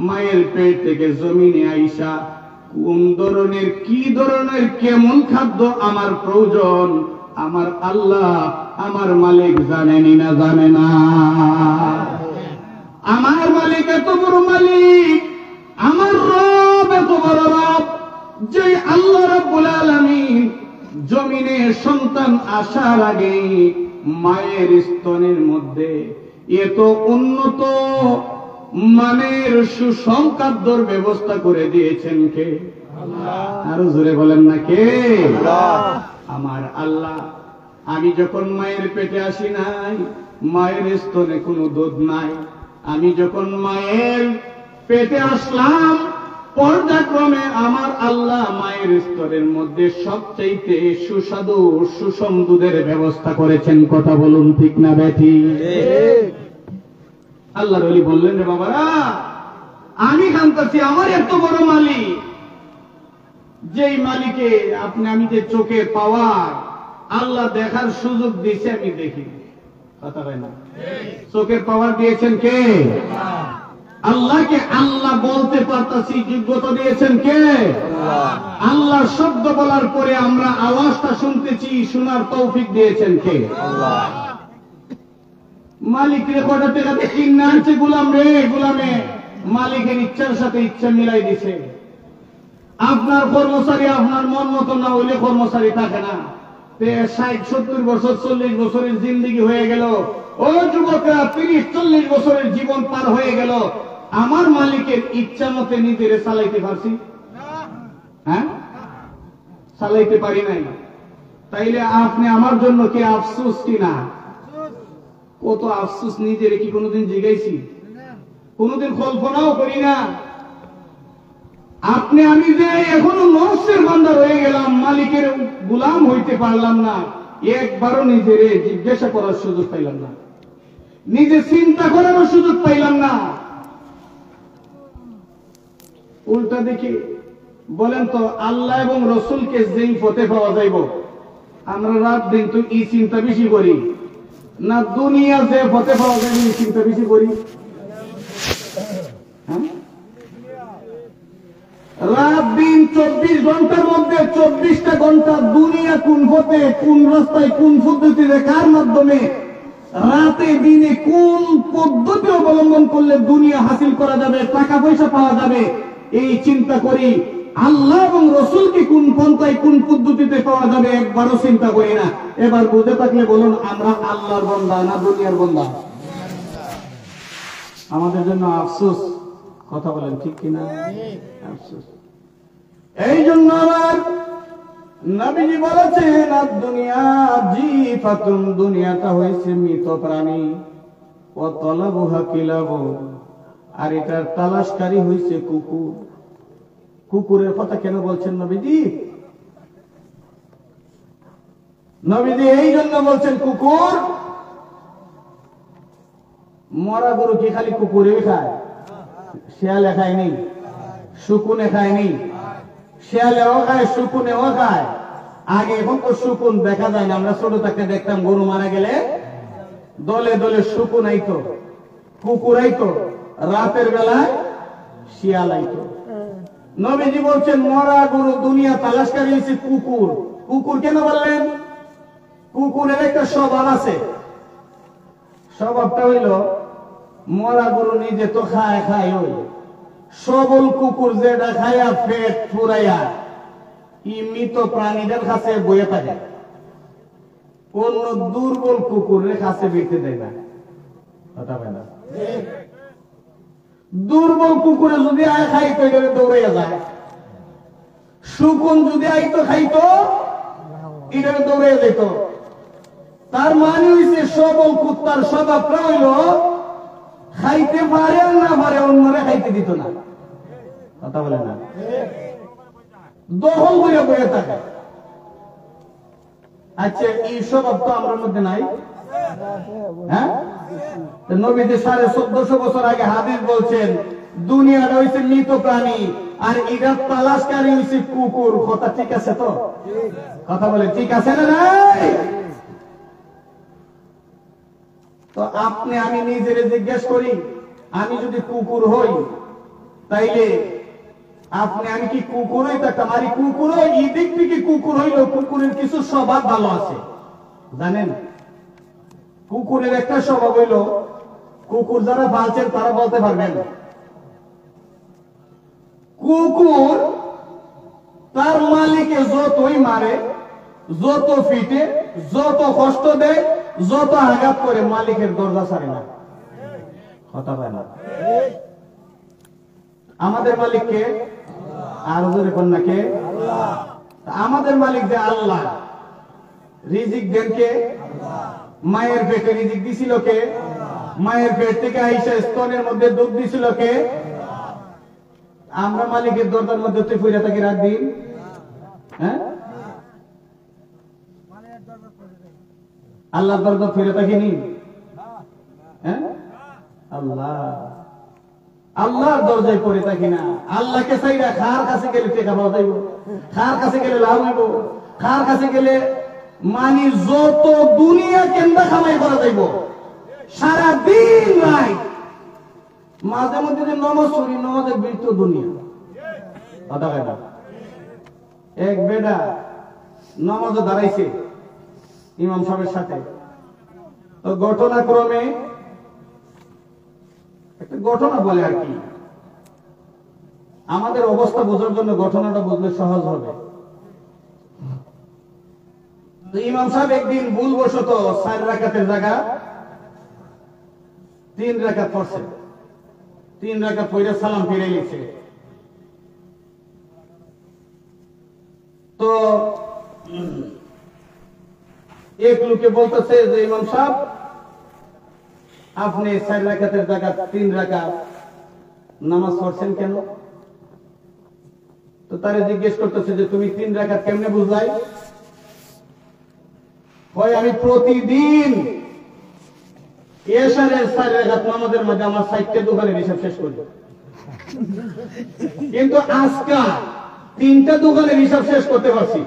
মায়ের পেট থেকে জমিনে আইসা কোন ধরনের কি ধরনের কেমন খাদ্য আমার প্রয়োজন আমার আল্লাহ আমার মালিক জানেনি না জানে না? আমার মালিক এত বড় মালিক, আমার রব এত বড় রব, যে আল্লাহ রাব্বুল আলামিন জমিনে সন্তান আসার আগে মায়ের স্তনের মধ্যে এত উন্নত মানের সুষম খাদ্যর ব্যবস্থা করে দিয়েছেন কে? আল্লাহ। আরো জোরে বলেন না কে? আল্লাহ। আমার আল্লাহ। আমি যখন মায়ের পেটে আসি নাই, মায়ের স্তনে কোনো দুধ নাই, আমি যখন মায়ের পেটে আসলাম পর্যায়ক্রমে আমার আল্লাহ মায়ের স্তরের মধ্যে সবচাইতে সুস্বাদু সুষম দুধের ব্যবস্থা করেছেন। কথা বলুন ঠিক না বেঠি? আল্লাহর ওলি বললেন, রে বাবারা, আমি জানতেছি আমার এত বড় মালিক, যেই মালিকে আপনি আমি যে চোখে পাওয়ার আল্লাহ দেখার সুযোগ দিয়েছে আমি দেখি। কথা হয় না? চোখের পাওয়ার দিয়েছেন কে? আল্লাহকে আল্লাহ বলতে পারতাছি যোগ্যতা দিয়েছেন কে? আল্লাহ শব্দ বলার পরে আমরা আওয়াজটা শুনতেছি, শোনার তৌফিক দিয়েছেন কে? আল্লাহ। মালিক রে কটা টাকাতে কিনে আনছে গোলাম রে, গোলামে মালিকের ইচ্ছার সাথে ইচ্ছা মিলাই দিছে। আপনার কর্মচারী আপনার মন মতো না হইলে কর্মচারী থাকে না। 60-70 বছর 40 বছরের জিন্দিগি হয়ে গেল, ও যুবকরা 30-40 বছরের জীবন পার হয়ে গেল, আমার মালিকের ইচ্ছা মতে নিজেরে চালাইতে পারছি? হ্যাঁ, চালাইতে পারি নাই। তাইলে আপনি আমার জন্য কি আফসোস কিনা? কত আফসোস। নিজের কি কোনোদিন জিগাইছি? কোনোদিন কল্পনাও করি না। আপনি আমি যে এখনো নফসের বান্দা রয়ে গেলাম, মালিকের গোলাম হইতে পারলাম না, একবারও নিজেরে জিজ্ঞাসা করার সুযোগ পাইলাম না, নিজে চিন্তা করারও সুযোগ পাইলাম না। উল্টা দেখি বলেন তো, আল্লাহ এবং রসুলকে যেই পথে পাওয়া যাইব, আমরা রাত দিন তো এই চিন্তা বেশি করি না দুনিয়া যে পথে পাওয়া যাবে এই চিন্তা বেশি করি? রাত দিন 24 ঘন্টার মধ্যে 24টা ঘন্টা দুনিয়া কোন পথে, কোন রাস্তায়, কোন পদ্ধতিতে, কার মাধ্যমে, রাতে দিনে কোন পদ্ধতি অবলম্বন করলে দুনিয়া হাসিল করা যাবে, টাকা পয়সা পাওয়া যাবে, এই চিন্তা করি। আল্লাহ এবং রসুলকে কোন পন্থায় কোন পদ্ধতিতে পাওয়া যাবে একবারও চিন্তা করি না। এবার বুঝে থাকলে বলুন, আমরা আল্লাহর বান্দা না দুনিয়ার বান্দা? আমাদের জন্য আফসোস। কথা বলেন ঠিক কিনা? আফসোস। এই জন্য আমার নবীজি বলেছেন, দুনিয়া জিফাতুন, দুনিয়াটা হয়েছে মৃত প্রাণী, ও তলাবুহা কিলাবু, আর এটার তালাশকারী হয়েছে কুকুর। কুকুরের কথা কেন বলছেন নবীজি? নবীজি এই জন্য বলছেন কুকুর। মরা গরু কি খালি কুকুরে খায়? শিয়ালে খায়নি, শুকুনে খায়নি। শিয়ালেও খায়, শুকুনেও খায়। আগে এখন তো শুকুন দেখা যায় না। আমরা ছোট থাকতে দেখতাম গরু মারা গেলে দলে দলে শুকুন আইতো, কুকুর আইতো, রাতের বেলায় শিয়াল আইতো। নবীজি বলছেন মরা গরু দুনিয়া তালাশকারী হয়েছে কুকুর। কুকুর কেন বললেন? কুকুরের একটা স্বভাব আছে। স্বভাবটা হইল, মরা গরু নিজে তো খায় খায়, ওই সবল কুকুর যেটা খায়া পেট ফুরাইয়া মৃত প্রাণীদের কাছে বয়ে থাকে, অন্য দুর্বল কুকুরের কাছে বেঁচে দেয় না। কথা বলে না? দুর্বল কুকুরে যদি আয় খাইতো দৌড়াইয়া যায়, শুকুন যদি আইতো খাইতো এটা দৌড়াইয়া যেত। তার মানে হইছে সবল কুত্তার স্বভাবটা হইল খাইতে পারে আর না পারে অন্যরা খাইতে দিত না। কথা বলে না? দখল করে বয়ে থাকে। আচ্ছা, এই স্বভাব তো আমার মধ্যে নাই। হ্যাঁ, নবীজি 1450 বছর আগে হাদিস বলছেন দুনিয়াটা হইছে মৃত প্রাণী আর এটা তালাশকারী হইছে কুকুর। কথা ঠিক আছে তো? কথা বলে ঠিক আছে না নাই? তো আপনি আমি নিজেরে জিজ্ঞেস করি, আমি যদি কুকুর হই তাইলে আপনি আমি কি কুকুর হই থাকতাম? আর কুকুর এই দিক থেকে কুকুর হইল কুকুরের কিছু স্বভাব ভালো আছে। জানেন, কুকুরের একটা স্বভাব হইল, কুকুর যারা পালছেন তারা বলতে পারবেন, কুকুর তার মালিকে যতই মারে, যত ফিটে, যত কষ্ট দেয়, যত আঘাত করে, মালিকের দরজা ছাড়ে না। কথা বলে না? আমাদের মালিককে আর জোরে কন্যাকে, আমাদের মালিক যে আল্লাহ, রিজিক দেন কে? মায়ের পেটে রিজিক দিছিল কে? মায়ের পেট থেকে আইসা স্তনের মধ্যে দুধ দিছিল কে? আমরা মালিকের দরজার মধ্যে তুই ফিরে থাকি রাত দিন? হ্যাঁ, আল্লাহর দরজা ফিরে থাকিনি? হ্যাঁ, আল্লাহর দরজায় পড়ে থাকি না। আল্লাহকে চাইরা খার কাছে গেলে টেকা পাওয়া যাইব, খার কাছে গেলে লাভ হইব, খার কাছে গেলে মানে যত দুনিয়া কেন্দ্র কামাই করা যাইব, সারা দিন রাত। মাঝে মধ্যে যে নমাজ পড়ি, নমাজের বৃত্ত দুনিয়া। কথা কয় না? এক বেটা নমাজে দাঁড়াইছে ইমাম সাহেবের সাথে। তো ঘটনাক্রমে একটা ঘটনা বলে আর কি, আমাদের অবস্থা বোঝার জন্য ঘটনাটা বুঝলে সহজ হবে। তো ইমাম সাহেব একদিন ভুলবশত 4 রাকাতের জায়গা 3 রাকাত পড়ছে। 3 রাকাত পড়ে সালাম ফিরে গেছে। তো এক লোকে বলতেছে যে ইমাম সাহেব, আপনি 4 রাকাতের জায়গা 3 রাকাত নামাজ পড়ছেন কেন? তো তারে জিজ্ঞেস করতেছে যে তুমি 3 রাকাত কেমনে বুঝলাই? হয় আমি প্রতিদিন এশারের 4 রাকাত নামাজের মধ্যে আমার 60টা দোকানের হিসাব শেষ করি, কিন্তু আজকে 3টা দোকানের হিসাব শেষ করতে পারছি,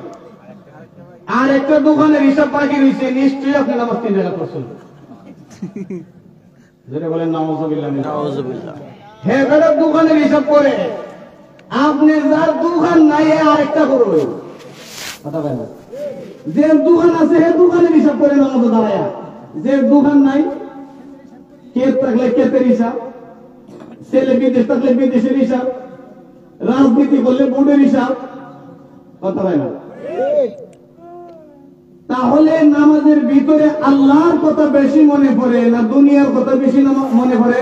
আর একটা দোকানের হিসাব বাকি রয়েছে। নিশ্চয়ই আপনি নামাজ 3 রাকাত পড়ছেন। যেটা বলেন নাউযুবিল্লাহ। হ্যাঁ, বেটা দোকানের হিসাব করে আপনি যার দোকান নাই আরেকটা করবে। কথা বলেন, যে দোকান আছে হে দোকানের হিসাব করে নামাজে দাঁড়ায়া, যে দোকান নাই ক্ষেত থাকলে ক্ষেতের হিসাব, ছেলে বিদেশ থাকলে বিদেশের হিসাব, রাজনীতি করলে ভোটের হিসাব, কথা হয় না। তাহলে নামাজের ভিতরে আল্লাহর কথা বেশি মনে পড়ে না দুনিয়ার কথা বেশি মনে পড়ে?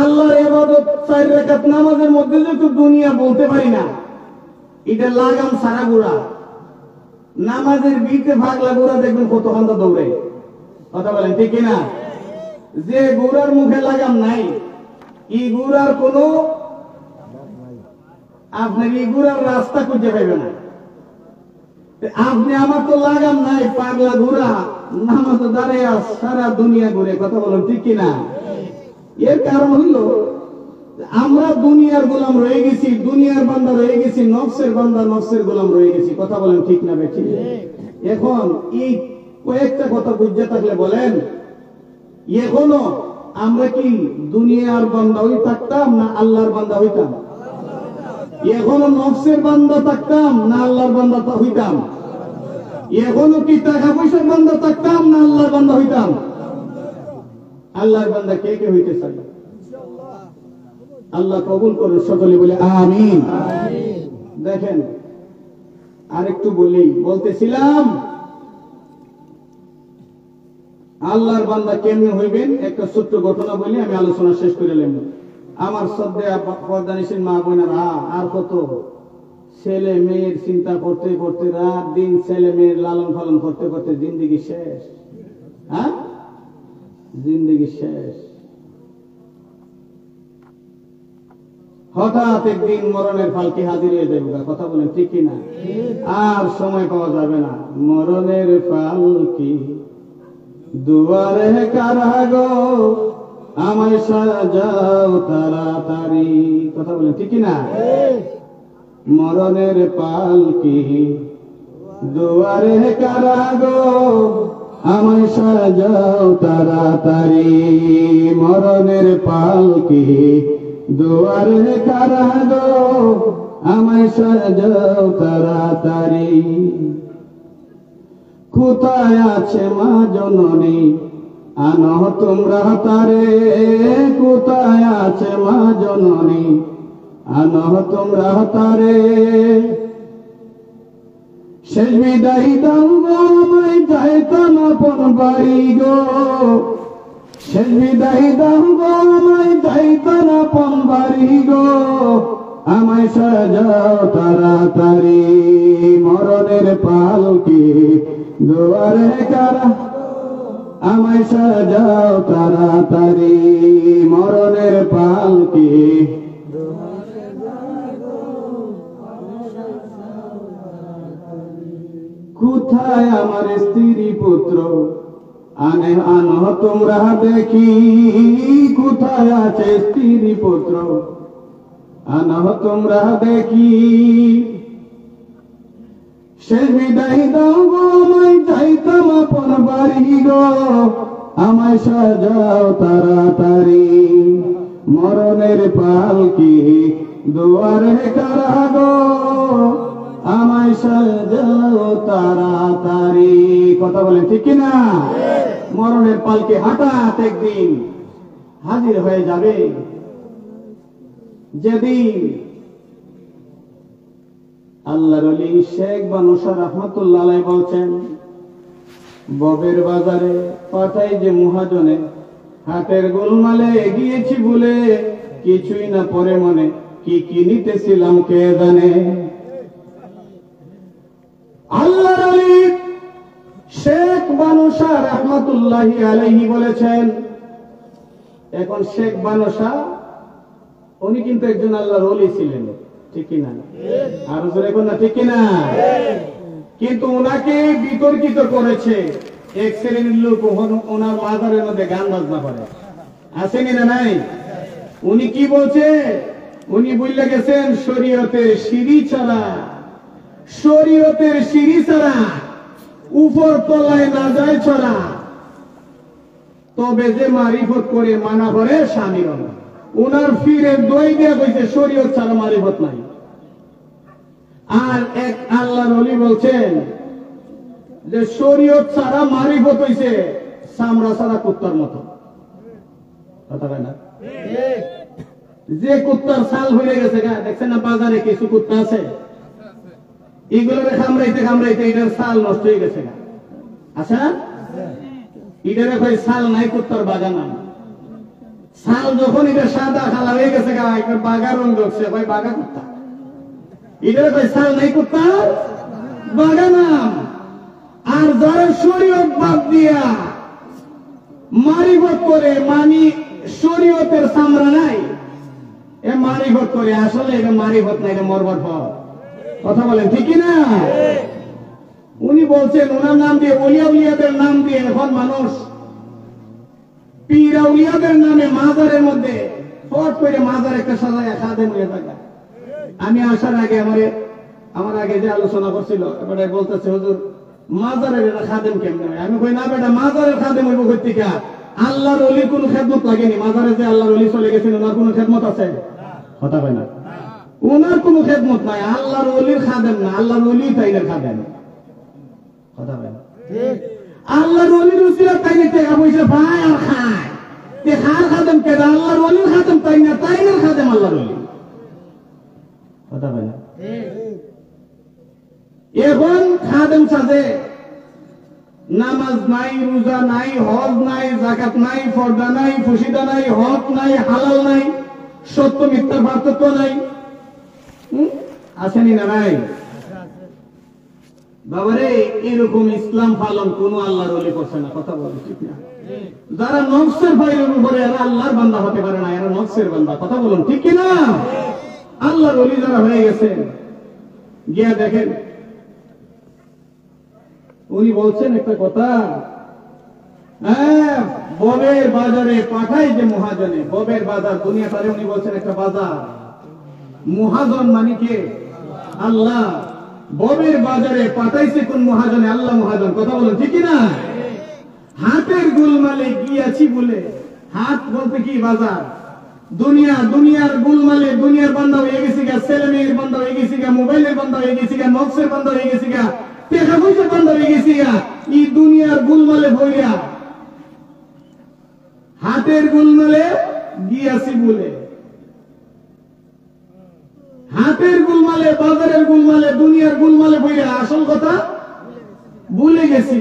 আল্লাহর ইবাদত 4 রাকাত নামাজের মধ্যে যদি দুনিয়া বলতে পারি না, এটা লাগাম সারা গুড়া। নামাজের ভিতরে ভাগলা গুড়া দেখবেন কত খান্দা দৌড়ে, কথা বলেন ঠিক কিনা? যে গুড়ার মুখে লাগাম নাই, এই গুড়ার কোন আপনার এই গুড়ার রাস্তা খুঁজে পাইবে না। আপনি আমার তো লাগাম নাই, পাগলা ঘুরা নামাজ দাঁড়িয়ে সারা দুনিয়া ঘুরে, কথা বলেন ঠিক কিনা? এর কারণ হইল আমরা দুনিয়ার গোলাম রয়ে গেছি, দুনিয়ার বান্দা রয়ে গেছি, নফসের বান্দা নফসের গোলাম রয়ে গেছি, কথা বলেন ঠিক না বেঠিক? এখন এই কয়েকটা কথা বুঝতে থাকলে বলেন, এখনো আমরা কি দুনিয়ার বান্দা হই থাকতাম না আল্লাহর বান্দা হইতাম? এখনো নফসের বান্দা থাকতাম না আল্লাহর বান্দা হইতাম? এখনো কি টাকা পয়সার বান্দা থাকতাম না আল্লাহর বান্দা হইতাম? আল্লাহর বান্দা কে কে হইতে চাই? আল্লাহ কবুল করুন, সকলে বলে আমিন। দেখেন আরেকটু বলতেছিলাম আল্লাহর বান্দা কেমন হইবেন, একটা ছোট্ট ঘটনা বলি আমি আলোচনা শেষ করে নেব। আমার শ্রদ্ধেয় পর্দানিসীন মা বোনেরা, আর কত ছেলে মেয়ের চিন্তা করতে করতে রাত দিন ছেলে মেয়ের লালন পালন করতে করতে জিন্দেগি শেষ। হ্যাঁ, জিন্দেগি শেষ। হঠাৎ একদিন মরণের পালকি হাজির হয়ে যাবে, কথা বলেন ঠিক কিনা? আর সময় পাওয়া যাবে না। মরণের পালকি দুয়ারে কারা গো, আমায় সাজাও তাড়াতাড়ি, কথা বলেন ঠিক কিনা? মরণের পালকি দুয়ারে কারা গো, আমায় সাজাও তাড়াতাড়ি, মরণের পালকি দুয়ারে কারা গো, আমায় সাজাও তাড়াতাড়ি। কোথায় আছে মা জননী, আনো তোমরা তারে, কোথায় আছে মা জননী, আনো তোমরা তারে। শেষ বিদায় দাও গো, আমায় যাইতাম আপন বাড়ি গো, শেষ বিদায় দাও গো, আমায় যাইতাম আপন বাড়ি গো, আমায় সাজাও তাড়াতাড়ি, মরণের পালকি দুয়ারে কারা, আমায় সাজাও তাড়াতাড়ি, মরণের পালকি। কোথায় আমার স্ত্রী পুত্র, আনো তোমরা দেখি, কোথায় আছে স্ত্রী পুত্র, আনো তোমরা দেখি। শেষ বিদায় দাও গো, আমায় যাইতাম আপন বাড়ি গো, আমায় সাজাও তাড়াতাড়ি, মরণের পালকি দুয়ারে কারা গো, আমায় সাজাও তাড়াতাড়ি, কথা বলেন ঠিক কিনা? মরণের পালকি হঠাৎ একদিন হাজির হয়ে যাবে, যেদিন আল্লাহর ওলি শেখ বানুশা রাহমাতুল্লাহ আলাইহি বলছেন, ববের বাজারে পাঠাই যে মহাজনে, হাটের গোলমালে গিয়েছি বলে কিছুই না পরে মনে, কি কিনিতেছিলাম কে জানে। আল্লাহর ওলি শেখ বানুশা রাহমাতুল্লাহি আলাইহি বলেছেন, এখন শেখ বানুশা উনি কিন্তু একজন আল্লাহর ওলি ছিলেন, ঠিক কিনা? আর জোরে কোন না, ঠিক কিনা? কিন্তু ওনাকে বিতর্কিত করেছে এক শ্রেণীর লোক, ওনার মাজারের মধ্যে গান বাজনা করে, আসেনি না নাই? উনি কি বলছে? উনি বললে গেছেন শরীয়তের সিঁড়ি ছাড়া, শরীয়তের সিঁড়ি ছাড়া উপর তলায় না যায় ছড়া, তবে যে মারিফত করে মানা করে স্বামীর। উনার ফিরে দই দিয়া কইছে শরীয়ত ছাড়া মারিফত নাই। আর এক আল্লাহর ওলি বলছেন যে শরীয়ত ছাড়া মারিফত হইছে চামড়া ছাড়া কুত্তার মতো, কথা হয় না? যে কুত্তার ছাল হয়ে গেছে গা, দেখছেন না বাজারে কিছু কুত্তা আছে, এগুলোকে কামড়াইতে কামড়াইতে এটার ছাল নষ্ট হয়ে গেছে গা। আচ্ছা, এটারে কই ছাল নাই কুত্তার বাগা নাম। ছাল যখন এটা সাদা কালার হয়ে গেছে গা, একটা বাগা রং ধরছে, কই বাগা কুত্তা। এটারে কই ছাল নাই কুত্তার বাগা নাম। আর যারা শরীয়ত বাদ দিয়া মারিফত করে, মানি শরীয়তের চামড়া নাই, এ মারিফত করে, আসলে এটা মারিফত না, এটা মরবট হওয়া। কথা বলেন ঠিক না? উনি বলছেন ওনার নাম দিয়ে, ওলিয়া উলিয়াদের নাম দিয়ে এখন মানুষ পীর আউলিয়াদের নামে মাজারের মধ্যে ফট করে মাজার একটা সাজায় খাদেম হয়ে থাকে। আমি আসার আগে আমার আগে যে আলোচনা করছিল, এবারে বলতেছে হুজুর মাজারের এটা খাদেম কেমনে হয়? আমি কই না বেটা, মাজারের খাদেম হইব কই থেকে? আল্লাহর ওলির কোন খেদমত লাগেনি। মাজারে যে আল্লাহর ওলি চলে গেছেন, ওনার কোন খেদমত আছে? কথা কয় না, ওনার কোন খেদমত নাই। আল্লাহর ওলির খাদেম না, আল্লাহর ওলি তাইনের খাদেম। কথা কয় না, আল্লাহর ওলির উসিলা তাইনে টাকা পয়সা পায় আর খায়। তে খার খাদেম কে? আল্লাহর ওলির খাদেম তাই না, তাইনের খাদেম আল্লাহর ওলি। কথা কয় না। এখন খাদেম সাজে, নামাজ নাই, রোজা নাই, হজ নাই, যাকাত নাই, পর্দা নাই, ফুসিদা নাই, হক নাই, হালাল নাই, সত্য মিথ্যার পার্থক্য নাই। আসেনি না নাই? বাবারে, এরকম ইসলাম পালন কোন আল্লাহর ওলি করছে না। কথা বলে ঠিক না? যারা নফসের বাইরের উপরে, এরা আল্লাহর বান্দা হতে পারে না, এরা নফসের বান্দা। কথা বলুন ঠিক কিনা? আল্লাহর ওলি যারা হয়ে গেছে, গিয়া দেখেন, উনি বলছেন একটা কথা, ববের বাজারে পাঠাই যে মহাজনে, ববের বাজার দুনিয়া তারে উনি বলছেন একটা বাজার। মহাজন মানে কে? আল্লাহ। ববের বাজারে পাঠাইছে কোন মহাজনে? আল্লাহ মহাজন। কথা বলুন ঠিক না? হাতের গোলমালে গিয়াছি বলে, হাত বলতে কি? বাজার। দুনিয়ার গোলমালে দুনিয়ার বান্দা হয়ে গেছি গা, ছেলে মেয়ের বান্দা হয়ে গেছি গা, মোবাইলের বান্দা হয়ে গেছি গা, নকশের বান্দা হয়ে গেছি গা, টাকা পয়সার বান্দা হয়ে গেছি গা। এই দুনিয়ার গোলমালে ভইয়া হাতের গোলমালে গিয়াছি বলে, হাতের গোলমালে, বাজারের গোলমালে, দুনিয়ার গোলমালে ভইয়া আসল কথা ভুলে গেছি।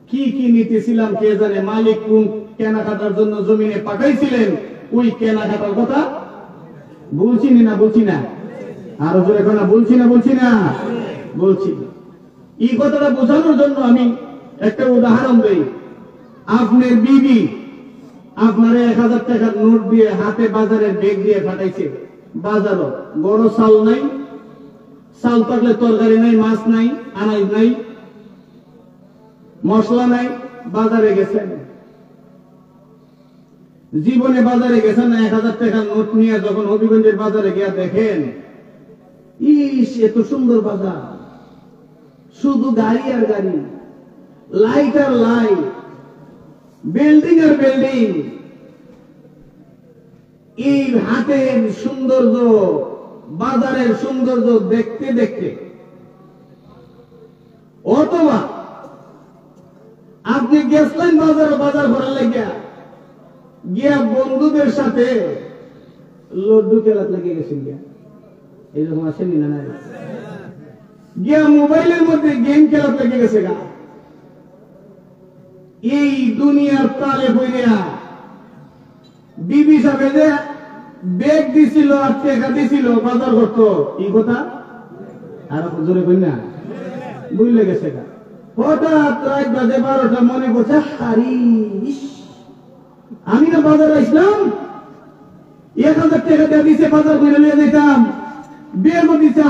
কি কি নিতেছিলাম কে জানে? মালিক কোন কেনাকাটার জন্য জমিনে পাঠাইছিলেন, ওই কেনাকাটার কথা বলছি না বলছি না? আরো জোরে কথা বলছি না বলছি না? বলছি। এই কথাটা বোঝানোর জন্য আমি একটা উদাহরণ দেই। আপনার বিবি আপনারে 1000 টাকার নোট দিয়ে হাতে বাজারের ব্যাগ দিয়ে পাঠাইছে। বাজারও বড় চাল নাই, চাল থাকলে তরকারি নাই, মাছ নাই, আনাজ নাই, মশলা নাই। বাজারে গেছেন, জীবনে বাজারে গেছেন না, 1000 টাকার নোট নিয়ে যখন হবিগঞ্জের বাজারে গিয়া দেখেন, ইস এত সুন্দর বাজার, শুধু গাড়ি আর গাড়ি, লাইট আর লাইট, বিল্ডিং আর বিল্ডিং। এই হাতের সৌন্দর্য, বাজারের সৌন্দর্য দেখতে দেখতে, অথবা আপনি গেছিলেন বাজারে, বাজার করার লাগিয়া গিয়া বন্ধুদের সাথে লড্ডু খেলাতে লেগে গেছেন, গিয়া এইরকম আসেনি না? গিয়া মোবাইলের মধ্যে গেম খেলাতে লেগে গেছে গা। এই দুনিয়ার তালে বইয়া বিবি সাহেব যে ব্যাগ দিছিল আর টাকা দিছিল বাজার করতো, এই কথা আর জোরে বই না, বুঝলে গেছে গা। হঠাৎ রাত বাজে 12টা, মনে করছে হারিস, আমি না বাজারে আসলাম, 1000 টাকা দিয়ে দিছে, বাজার করে নিয়ে যেতাম, বেগও দিছে,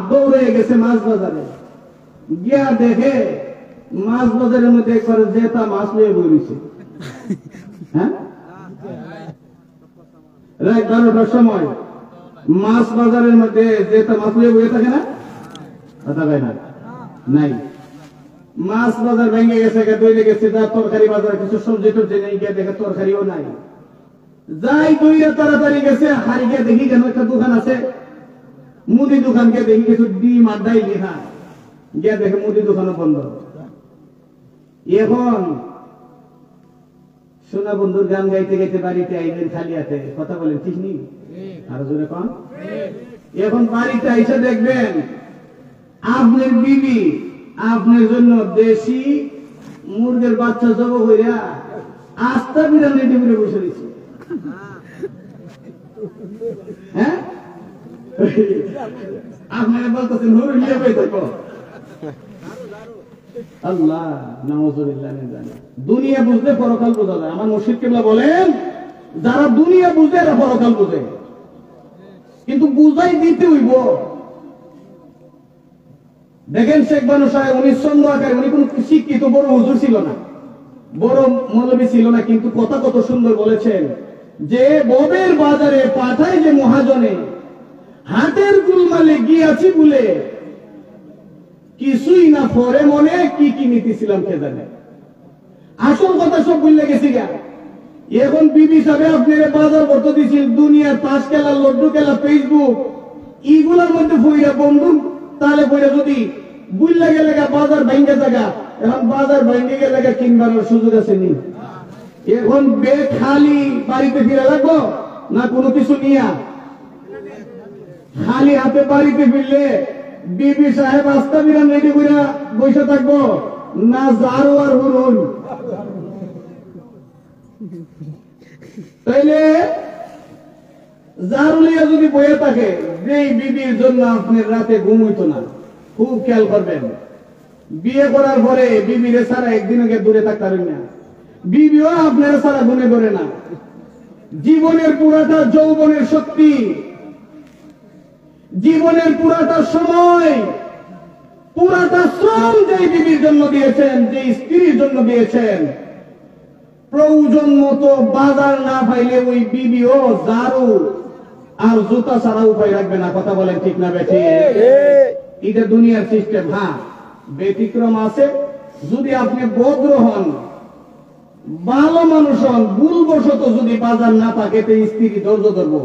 দৌড়ে গেছে মাছ বাজারে। গিয়া দেখে মাছ বাজারের মধ্যে একবার জেতা মাছ নিয়ে বইছে। হ্যাঁ, রাত 12টার সময় মাছ বাজারের মধ্যে জেতা মাছ নিয়ে বইয়ে থাকে না? কথা কয় না? নাই। মাছ বাজার ভেঙে গেছে, দইলে গেছে, তার তরকারি বাজার কিছু সবজি টবজি নেই, গিয়ে দেখে তরকারিও নাই। যাই দইয়া তাড়াতাড়ি গেছে, হারি গিয়ে দেখি কেন একটা দোকান আছে, মুদি দোকান, গিয়ে দেখি কিছু ডিম আর ডাই লেখা, গিয়ে দেখে মুদি দোকানও বন্ধ। এখন সোনা বন্ধুর গান গাইতে গাইতে বাড়িতে আইলেন খালি হাতে, কথা বলেন ঠিক নেই? আরো জোরে কন। এখন বাড়িতে আইসা দেখবেন আপনার বিবি আপনার জন্য দেশি মুরগের বাচ্চা জব হইয়া আস্তা বিরান রেডি করে বসে দিচ্ছে। হ্যাঁ, আপনারা বলতেছেন হুরু নিয়ে পাই থাকো। আল্লাহ নাউজুবিল্লাহ মিন যালিক। দুনিয়া বুঝলে পরকাল বোঝা যায়। আমার মুর্শিদ কিবলা বলেন, যারা দুনিয়া বুঝে এরা পরকাল বুঝে, কিন্তু বুঝাই দিতে হইব। দেখেন শেখ বানু সাহেব, উনি ছন্দ আকারে, উনি কোন শিক্ষিত বড় হুজুর ছিল না, বড় মৌলবী ছিল না, কিন্তু কথা কত সুন্দর বলেছেন যে ববের বাজারে পাঠায় যে মহাজনে, হাটের গুলমালে গিয়াছি বলে কিছুই না পরে মনে কি কি নিতেছিলাম কে জানে। আসল কথা সব ভুলে গেছি গা। এখন বিবি সাহেব আপনার বাজার করতে দিছিল, দুনিয়ার তাস খেলা, লড্ডু খেলা, ফেসবুক এইগুলোর মধ্যে ফইরা বন্ধু, তাহলে ফইরা যদি বুঝলে গেলে বাজার ভাঙ্গে জায়গা, এখন বাজার ভাঙ্গে গেলে কিনবার সুযোগ আছে নি? এখন বেগ খালি বাড়িতে ফিরে লাগবো না কোনো কিছু নিয়া? খালি হাতে বাড়িতে ফিরলে বিবি সাহেব আস্তা বিরান রেডি করে বসে থাকবো না জারু আর হুরুন? তাইলে জারুলিয়া যদি বয়ে থাকে, যেই বিবির জন্য আপনার রাতে ঘুম হইতো না, খুব খেয়াল করবেন। বিয়ে করার পরে বিবির ছাড়া একদিন আগে দূরে থাকতে পারেন না, বিবিও আপনার ছাড়া গুনে ধরে না। জীবনের পুরাটা যৌবনের শক্তি, জীবনের পুরাটা সময়, পুরাটা শ্রম যেই বিবির জন্য দিয়েছেন, যে স্ত্রীর জন্য দিয়েছেন, প্রয়োজন মতো বাজার না পাইলে ওই বিবিও জারু আর জুতা ছাড়া উপায় রাখবে না। কথা বলেন ঠিক না বেঠি? এটা দুনিয়ার সিস্টেম। হ্যাঁ, ব্যতিক্রম আছে। যদি আপনি ভদ্র হন, ভালো মানুষ হন, ভুলবশত যদি বাজার না থাকে তো স্ত্রী ধৈর্য ধরবো।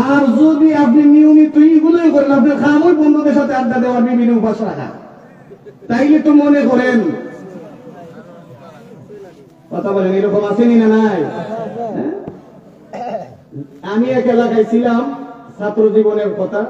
আর যদি আপনি নিয়মিত এইগুলোই করেন, আপনার খামোই বন্ধুদের সাথে আড্ডা দেওয়া, বিভিন্ন উপাস রাখা, তাইলে তো মনে করেন, কথা বলেন এরকম আসেনি না নাই? আমি এক এলাকায় ছিলাম, ছাত্র জীবনের কথা।